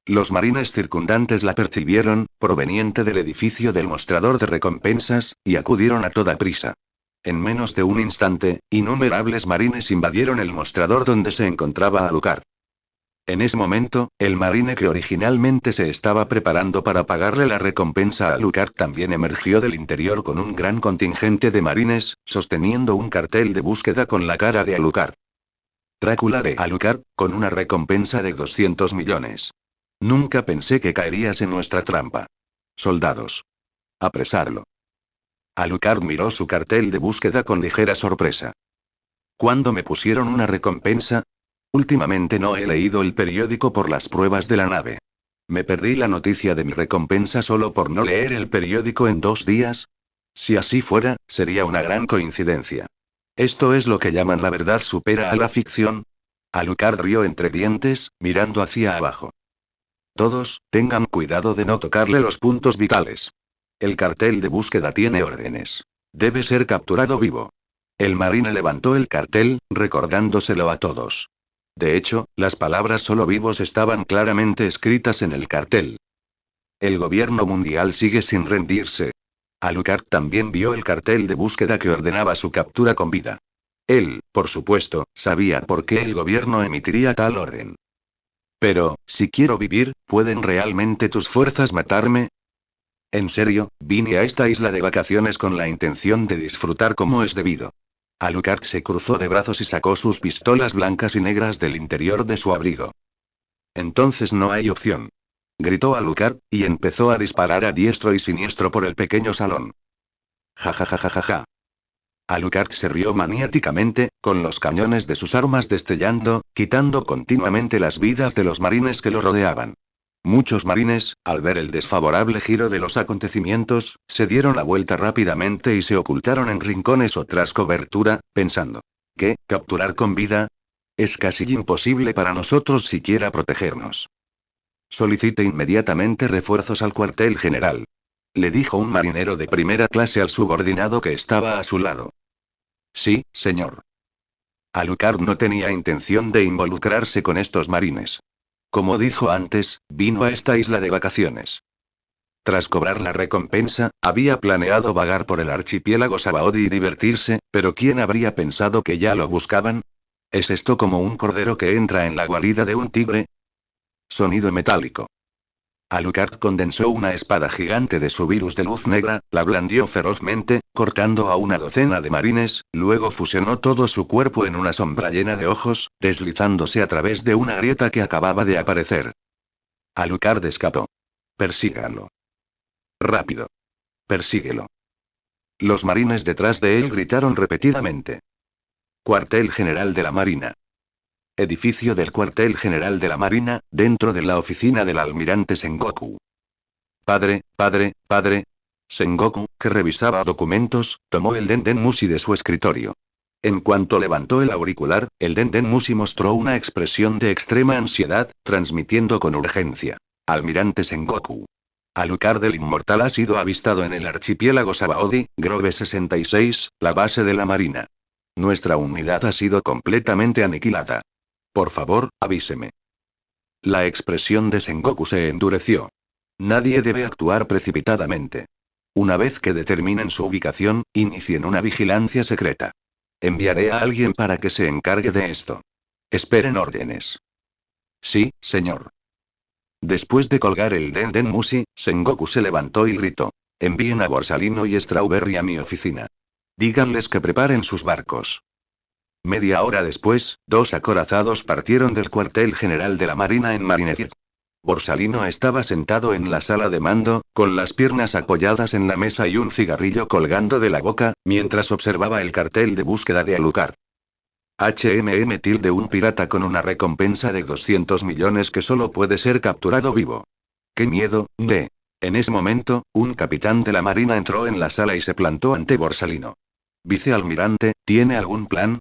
Los marines circundantes la percibieron, proveniente del edificio del mostrador de recompensas, y acudieron a toda prisa. En menos de un instante, innumerables marines invadieron el mostrador donde se encontraba Alucard. En ese momento, el marine que originalmente se estaba preparando para pagarle la recompensa a Alucard también emergió del interior con un gran contingente de marines, sosteniendo un cartel de búsqueda con la cara de Alucard. Drácula de Alucard, con una recompensa de 200 millones. Nunca pensé que caerías en nuestra trampa. Soldados. Apresarlo. Alucard miró su cartel de búsqueda con ligera sorpresa. ¿Cuándo me pusieron una recompensa? Últimamente no he leído el periódico por las pruebas de la nave. ¿Me perdí la noticia de mi recompensa solo por no leer el periódico en 2 días? Si así fuera, sería una gran coincidencia. ¿Esto es lo que llaman la verdad supera a la ficción? Alucard rió entre dientes, mirando hacia abajo. Todos, tengan cuidado de no tocarle los puntos vitales. El cartel de búsqueda tiene órdenes. Debe ser capturado vivo. El marine levantó el cartel, recordándoselo a todos. De hecho, las palabras solo vivos estaban claramente escritas en el cartel. El gobierno mundial sigue sin rendirse. Alucard también vio el cartel de búsqueda que ordenaba su captura con vida. Él, por supuesto, sabía por qué el gobierno emitiría tal orden. Pero, si quiero vivir, ¿pueden realmente tus fuerzas matarme? En serio, vine a esta isla de vacaciones con la intención de disfrutar como es debido. Alucard se cruzó de brazos y sacó sus pistolas blancas y negras del interior de su abrigo. Entonces no hay opción. Gritó Alucard, y empezó a disparar a diestro y siniestro por el pequeño salón. Ja ja ja ja ja ja. Alucard se rió maniáticamente, con los cañones de sus armas destellando, quitando continuamente las vidas de los marines que lo rodeaban. Muchos marines, al ver el desfavorable giro de los acontecimientos, se dieron la vuelta rápidamente y se ocultaron en rincones o tras cobertura, pensando: ¿qué? ¿Capturar con vida? Es casi imposible para nosotros siquiera protegernos. Solicite inmediatamente refuerzos al cuartel general. Le dijo un marinero de primera clase al subordinado que estaba a su lado. Sí, señor. Alucard no tenía intención de involucrarse con estos marines. Como dijo antes, vino a esta isla de vacaciones. Tras cobrar la recompensa, había planeado vagar por el archipiélago Sabaody y divertirse, pero ¿quién habría pensado que ya lo buscaban? ¿Es esto como un cordero que entra en la guarida de un tigre? Sonido metálico. Alucard condensó una espada gigante de su virus de luz negra, la blandió ferozmente, cortando a una docena de marines, luego fusionó todo su cuerpo en una sombra llena de ojos, deslizándose a través de una grieta que acababa de aparecer. Alucard escapó. Persígalo. Rápido. Persíguelo. Los marines detrás de él gritaron repetidamente. Cuartel General de la Marina. Edificio del Cuartel General de la Marina, dentro de la oficina del almirante Sengoku. Padre, padre, padre. Sengoku, que revisaba documentos, tomó el Denden Mushi de su escritorio. En cuanto levantó el auricular, el Denden Mushi mostró una expresión de extrema ansiedad, transmitiendo con urgencia. Almirante Sengoku. Alucard el Inmortal ha sido avistado en el archipiélago Sabaody, Grove 66, la base de la Marina. Nuestra unidad ha sido completamente aniquilada. Por favor, avíseme. La expresión de Sengoku se endureció. Nadie debe actuar precipitadamente. Una vez que determinen su ubicación, inicien una vigilancia secreta. Enviaré a alguien para que se encargue de esto. Esperen órdenes. Sí, señor. Después de colgar el Denden Mushi, Sengoku se levantó y gritó. Envíen a Borsalino y Strawberry a mi oficina. Díganles que preparen sus barcos. Media hora después, dos acorazados partieron del cuartel general de la Marina en Marineford. Borsalino estaba sentado en la sala de mando, con las piernas apoyadas en la mesa y un cigarrillo colgando de la boca, mientras observaba el cartel de búsqueda de Alucard. Un pirata con una recompensa de 200 millones que solo puede ser capturado vivo. ¡Qué miedo! En ese momento, un capitán de la Marina entró en la sala y se plantó ante Borsalino. Vicealmirante, ¿tiene algún plan?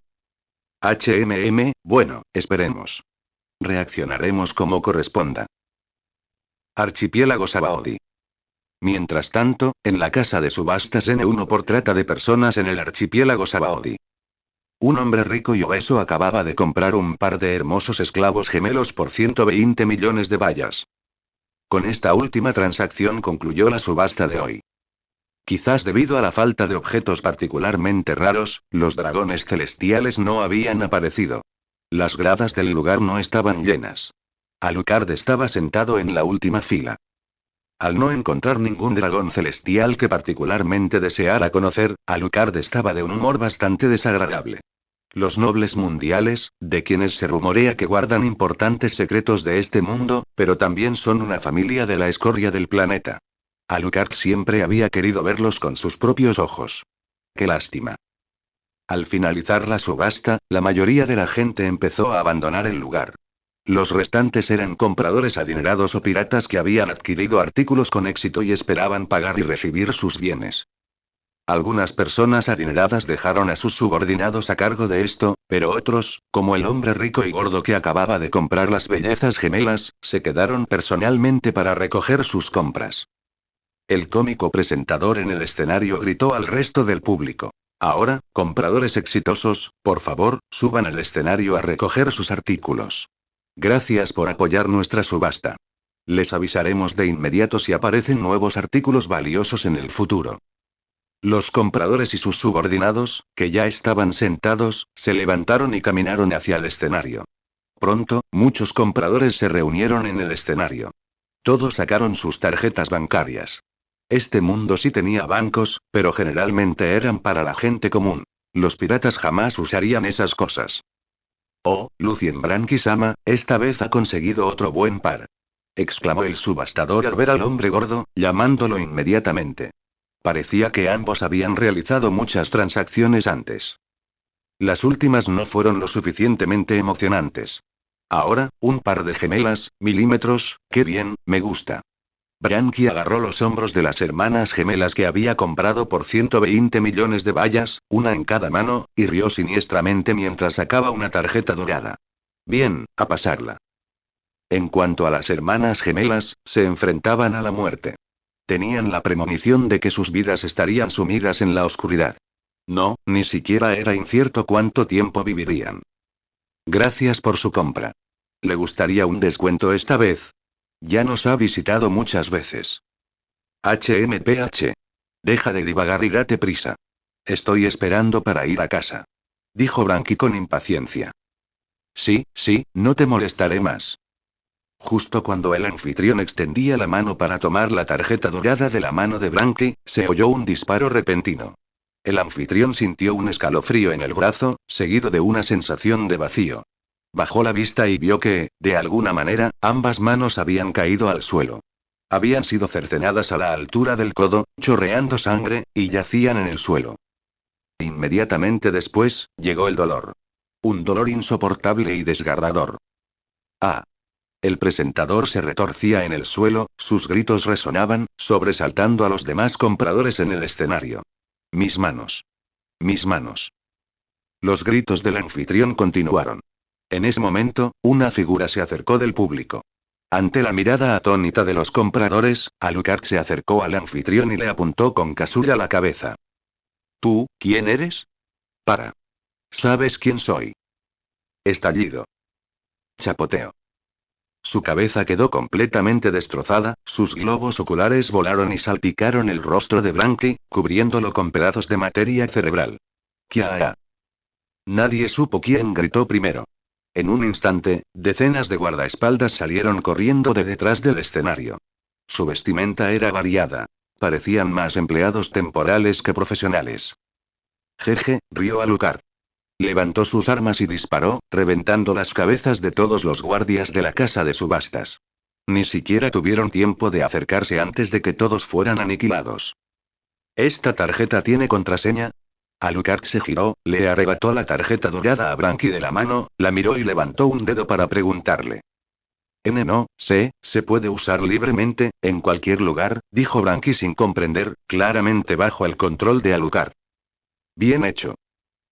Bueno, esperemos. Reaccionaremos como corresponda. Archipiélago Sabaody. Mientras tanto, en la casa de subastas N1 por trata de personas en el archipiélago Sabaody. Un hombre rico y obeso acababa de comprar un par de hermosos esclavos gemelos por 120 millones de bayas. Con esta última transacción concluyó la subasta de hoy. Quizás debido a la falta de objetos particularmente raros, los dragones celestiales no habían aparecido. Las gradas del lugar no estaban llenas. Alucard estaba sentado en la última fila. Al no encontrar ningún dragón celestial que particularmente deseara conocer, Alucard estaba de un humor bastante desagradable. Los nobles mundiales, de quienes se rumorea que guardan importantes secretos de este mundo, pero también son una familia de la escoria del planeta. Alucard siempre había querido verlos con sus propios ojos. ¡Qué lástima! Al finalizar la subasta, la mayoría de la gente empezó a abandonar el lugar. Los restantes eran compradores adinerados o piratas que habían adquirido artículos con éxito y esperaban pagar y recibir sus bienes. Algunas personas adineradas dejaron a sus subordinados a cargo de esto, pero otros, como el hombre rico y gordo que acababa de comprar las bellezas gemelas, se quedaron personalmente para recoger sus compras. El cómico presentador en el escenario gritó al resto del público. Ahora, compradores exitosos, por favor, suban al escenario a recoger sus artículos. Gracias por apoyar nuestra subasta. Les avisaremos de inmediato si aparecen nuevos artículos valiosos en el futuro. Los compradores y sus subordinados, que ya estaban sentados, se levantaron y caminaron hacia el escenario. Pronto, muchos compradores se reunieron en el escenario. Todos sacaron sus tarjetas bancarias. Este mundo sí tenía bancos, pero generalmente eran para la gente común. Los piratas jamás usarían esas cosas. Oh, Lucien Branky-sama, esta vez ha conseguido otro buen par. Exclamó el subastador al ver al hombre gordo, llamándolo inmediatamente. Parecía que ambos habían realizado muchas transacciones antes. Las últimas no fueron lo suficientemente emocionantes. Ahora, un par de gemelas, milímetros, qué bien, me gusta. Branky agarró los hombros de las hermanas gemelas que había comprado por 120 millones de bayas, una en cada mano, y rió siniestramente mientras sacaba una tarjeta dorada. Bien, a pasarla. En cuanto a las hermanas gemelas, se enfrentaban a la muerte. Tenían la premonición de que sus vidas estarían sumidas en la oscuridad. No, ni siquiera era incierto cuánto tiempo vivirían. Gracias por su compra. ¿Le gustaría un descuento esta vez? Ya nos ha visitado muchas veces. HMPH. Deja de divagar y date prisa. Estoy esperando para ir a casa. Dijo Branky con impaciencia. Sí, sí, no te molestaré más. Justo cuando el anfitrión extendía la mano para tomar la tarjeta dorada de la mano de Branky, se oyó un disparo repentino. El anfitrión sintió un escalofrío en el brazo, seguido de una sensación de vacío. Bajó la vista y vio que, de alguna manera, ambas manos habían caído al suelo. Habían sido cercenadas a la altura del codo, chorreando sangre, y yacían en el suelo. Inmediatamente después, llegó el dolor. Un dolor insoportable y desgarrador. Ah. El presentador se retorcía en el suelo, sus gritos resonaban, sobresaltando a los demás compradores en el escenario. Mis manos. Mis manos. Los gritos del anfitrión continuaron. En ese momento, una figura se acercó del público. Ante la mirada atónita de los compradores, Alucard se acercó al anfitrión y le apuntó con casulla la cabeza. ¿Tú, quién eres? Para. ¿Sabes quién soy? Estallido. Chapoteo. Su cabeza quedó completamente destrozada, sus globos oculares volaron y salpicaron el rostro de Branky, cubriéndolo con pedazos de materia cerebral. ¡Kia! Nadie supo quién gritó primero. En un instante, decenas de guardaespaldas salieron corriendo de detrás del escenario. Su vestimenta era variada. Parecían más empleados temporales que profesionales. Jeje, rió Alucard. Levantó sus armas y disparó, reventando las cabezas de todos los guardias de la casa de subastas. Ni siquiera tuvieron tiempo de acercarse antes de que todos fueran aniquilados. ¿Esta tarjeta tiene contraseña? Alucard se giró, le arrebató la tarjeta dorada a Branky de la mano, la miró y levantó un dedo para preguntarle. No, se puede usar libremente, en cualquier lugar, dijo Branky sin comprender, claramente bajo el control de Alucard. Bien hecho.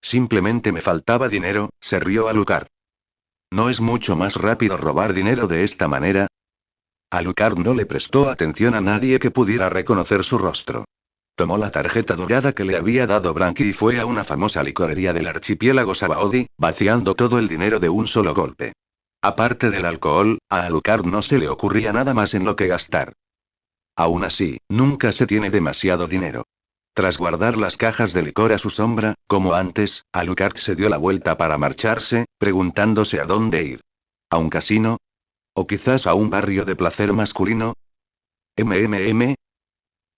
Simplemente me faltaba dinero, se rió Alucard. ¿No es mucho más rápido robar dinero de esta manera? Alucard no le prestó atención a nadie que pudiera reconocer su rostro. Tomó la tarjeta dorada que le había dado Branky y fue a una famosa licorería del archipiélago Sabaody, vaciando todo el dinero de un solo golpe. Aparte del alcohol, a Alucard no se le ocurría nada más en lo que gastar. Aún así, nunca se tiene demasiado dinero. Tras guardar las cajas de licor a su sombra, como antes, Alucard se dio la vuelta para marcharse, preguntándose a dónde ir. ¿A un casino? ¿O quizás a un barrio de placer masculino? MMM.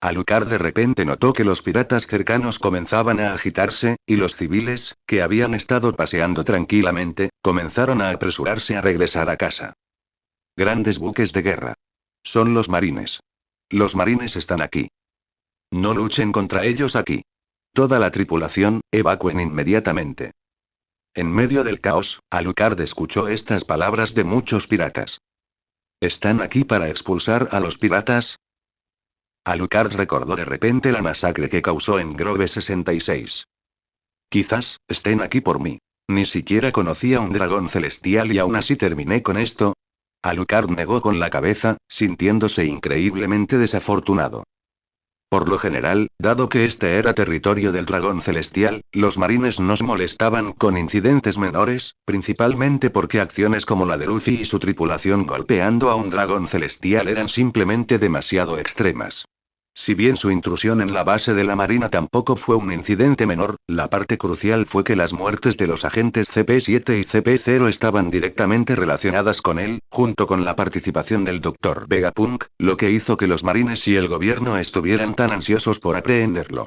Alucard de repente notó que los piratas cercanos comenzaban a agitarse, y los civiles, que habían estado paseando tranquilamente, comenzaron a apresurarse a regresar a casa. Grandes buques de guerra. Son los marines. Los marines están aquí. No luchen contra ellos aquí. Toda la tripulación, evacúen inmediatamente. En medio del caos, Alucard escuchó estas palabras de muchos piratas. ¿Están aquí para expulsar a los piratas? Alucard recordó de repente la masacre que causó en Grove 66. Quizás, estén aquí por mí. Ni siquiera conocía un dragón celestial y aún así terminé con esto. Alucard negó con la cabeza, sintiéndose increíblemente desafortunado. Por lo general, dado que este era territorio del dragón celestial, los marines no se molestaban con incidentes menores, principalmente porque acciones como la de Luffy y su tripulación golpeando a un dragón celestial eran simplemente demasiado extremas. Si bien su intrusión en la base de la marina tampoco fue un incidente menor, la parte crucial fue que las muertes de los agentes CP7 y CP0 estaban directamente relacionadas con él, junto con la participación del Dr. Vegapunk, lo que hizo que los marines y el gobierno estuvieran tan ansiosos por aprehenderlo.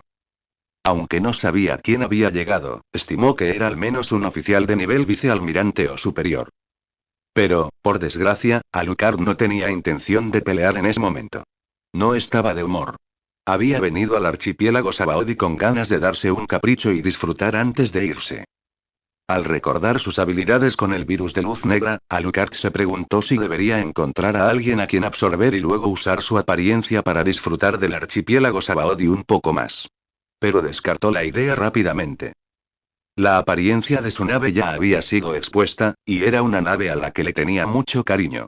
Aunque no sabía quién había llegado, estimó que era al menos un oficial de nivel vicealmirante o superior. Pero, por desgracia, Alucard no tenía intención de pelear en ese momento. No estaba de humor. Había venido al archipiélago Sabaody con ganas de darse un capricho y disfrutar antes de irse. Al recordar sus habilidades con el virus de luz negra, Alucard se preguntó si debería encontrar a alguien a quien absorber y luego usar su apariencia para disfrutar del archipiélago Sabaody y un poco más. Pero descartó la idea rápidamente. La apariencia de su nave ya había sido expuesta, y era una nave a la que le tenía mucho cariño.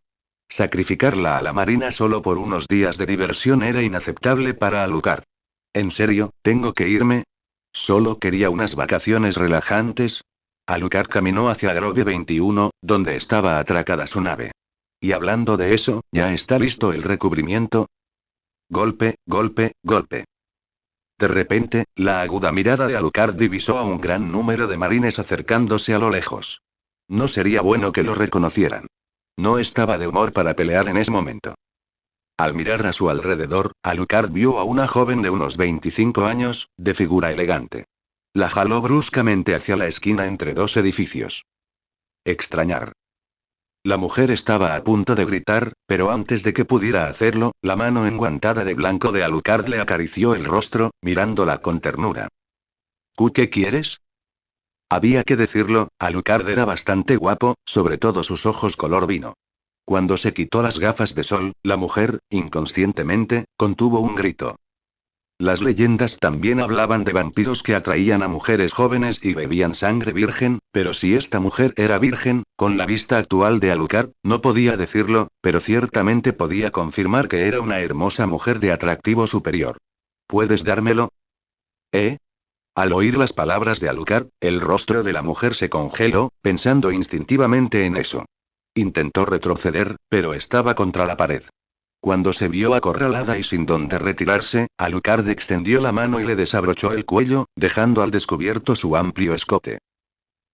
Sacrificarla a la marina solo por unos días de diversión era inaceptable para Alucard. ¿En serio, tengo que irme? Solo quería unas vacaciones relajantes. Alucard caminó hacia Grove 21, donde estaba atracada su nave. Y hablando de eso, ¿ya está listo el recubrimiento? Golpe, golpe, golpe. De repente, la aguda mirada de Alucard divisó a un gran número de marines acercándose a lo lejos. No sería bueno que lo reconocieran. No estaba de humor para pelear en ese momento. Al mirar a su alrededor, Alucard vio a una joven de unos 25 años, de figura elegante. La jaló bruscamente hacia la esquina entre dos edificios. Extrañar. La mujer estaba a punto de gritar, pero antes de que pudiera hacerlo, la mano enguantada de blanco de Alucard le acarició el rostro, mirándola con ternura. ¿Qué quieres? Había que decirlo, Alucard era bastante guapo, sobre todo sus ojos color vino. Cuando se quitó las gafas de sol, la mujer, inconscientemente, contuvo un grito. Las leyendas también hablaban de vampiros que atraían a mujeres jóvenes y bebían sangre virgen, pero si esta mujer era virgen, con la vista actual de Alucard, no podía decirlo, pero ciertamente podía confirmar que era una hermosa mujer de atractivo superior. ¿Puedes dármelo? ¿Eh? Al oír las palabras de Alucard, el rostro de la mujer se congeló, pensando instintivamente en eso. Intentó retroceder, pero estaba contra la pared. Cuando se vio acorralada y sin dónde retirarse, Alucard extendió la mano y le desabrochó el cuello, dejando al descubierto su amplio escote.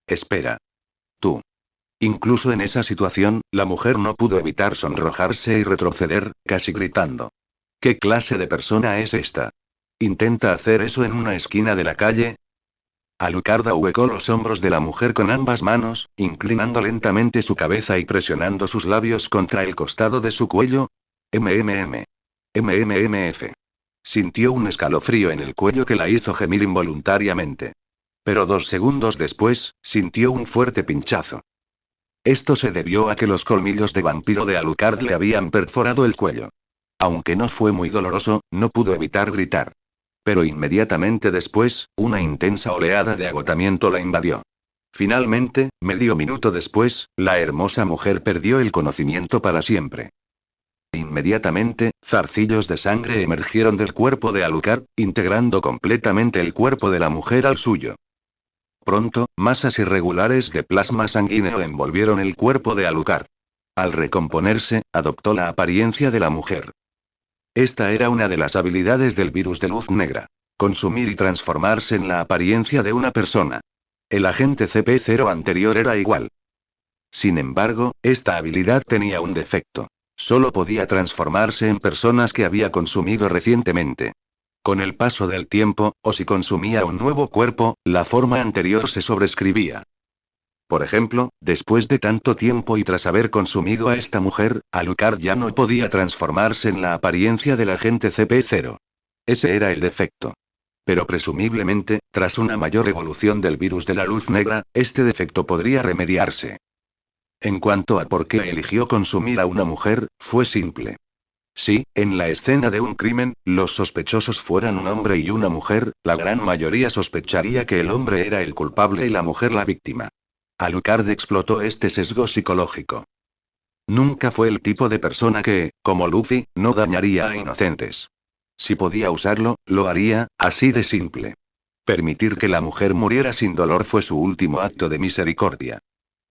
Espera. Tú. Incluso en esa situación, la mujer no pudo evitar sonrojarse y retroceder, casi gritando. ¿Qué clase de persona es esta? ¿Intenta hacer eso en una esquina de la calle? Alucard ahuecó los hombros de la mujer con ambas manos, inclinando lentamente su cabeza y presionando sus labios contra el costado de su cuello. MMM. MMMF. Sintió un escalofrío en el cuello que la hizo gemir involuntariamente. Pero 2 segundos después, sintió un fuerte pinchazo. Esto se debió a que los colmillos de vampiro de Alucard le habían perforado el cuello. Aunque no fue muy doloroso, no pudo evitar gritar. Pero inmediatamente después, una intensa oleada de agotamiento la invadió. Finalmente, medio minuto después, la hermosa mujer perdió el conocimiento para siempre. Inmediatamente, zarcillos de sangre emergieron del cuerpo de Alucard, integrando completamente el cuerpo de la mujer al suyo. Pronto, masas irregulares de plasma sanguíneo envolvieron el cuerpo de Alucard. Al recomponerse, adoptó la apariencia de la mujer. Esta era una de las habilidades del virus de luz negra. Consumir y transformarse en la apariencia de una persona. El agente CP0 anterior era igual. Sin embargo, esta habilidad tenía un defecto. Solo podía transformarse en personas que había consumido recientemente. Con el paso del tiempo, o si consumía un nuevo cuerpo, la forma anterior se sobrescribía. Por ejemplo, después de tanto tiempo y tras haber consumido a esta mujer, Alucard ya no podía transformarse en la apariencia del agente CP0. Ese era el defecto. Pero presumiblemente, tras una mayor evolución del virus de la luz negra, este defecto podría remediarse. En cuanto a por qué eligió consumir a una mujer, fue simple. Si, en la escena de un crimen, los sospechosos fueran un hombre y una mujer, la gran mayoría sospecharía que el hombre era el culpable y la mujer la víctima. Alucard explotó este sesgo psicológico. Nunca fue el tipo de persona que, como Luffy, no dañaría a inocentes. Si podía usarlo, lo haría, así de simple. Permitir que la mujer muriera sin dolor fue su último acto de misericordia.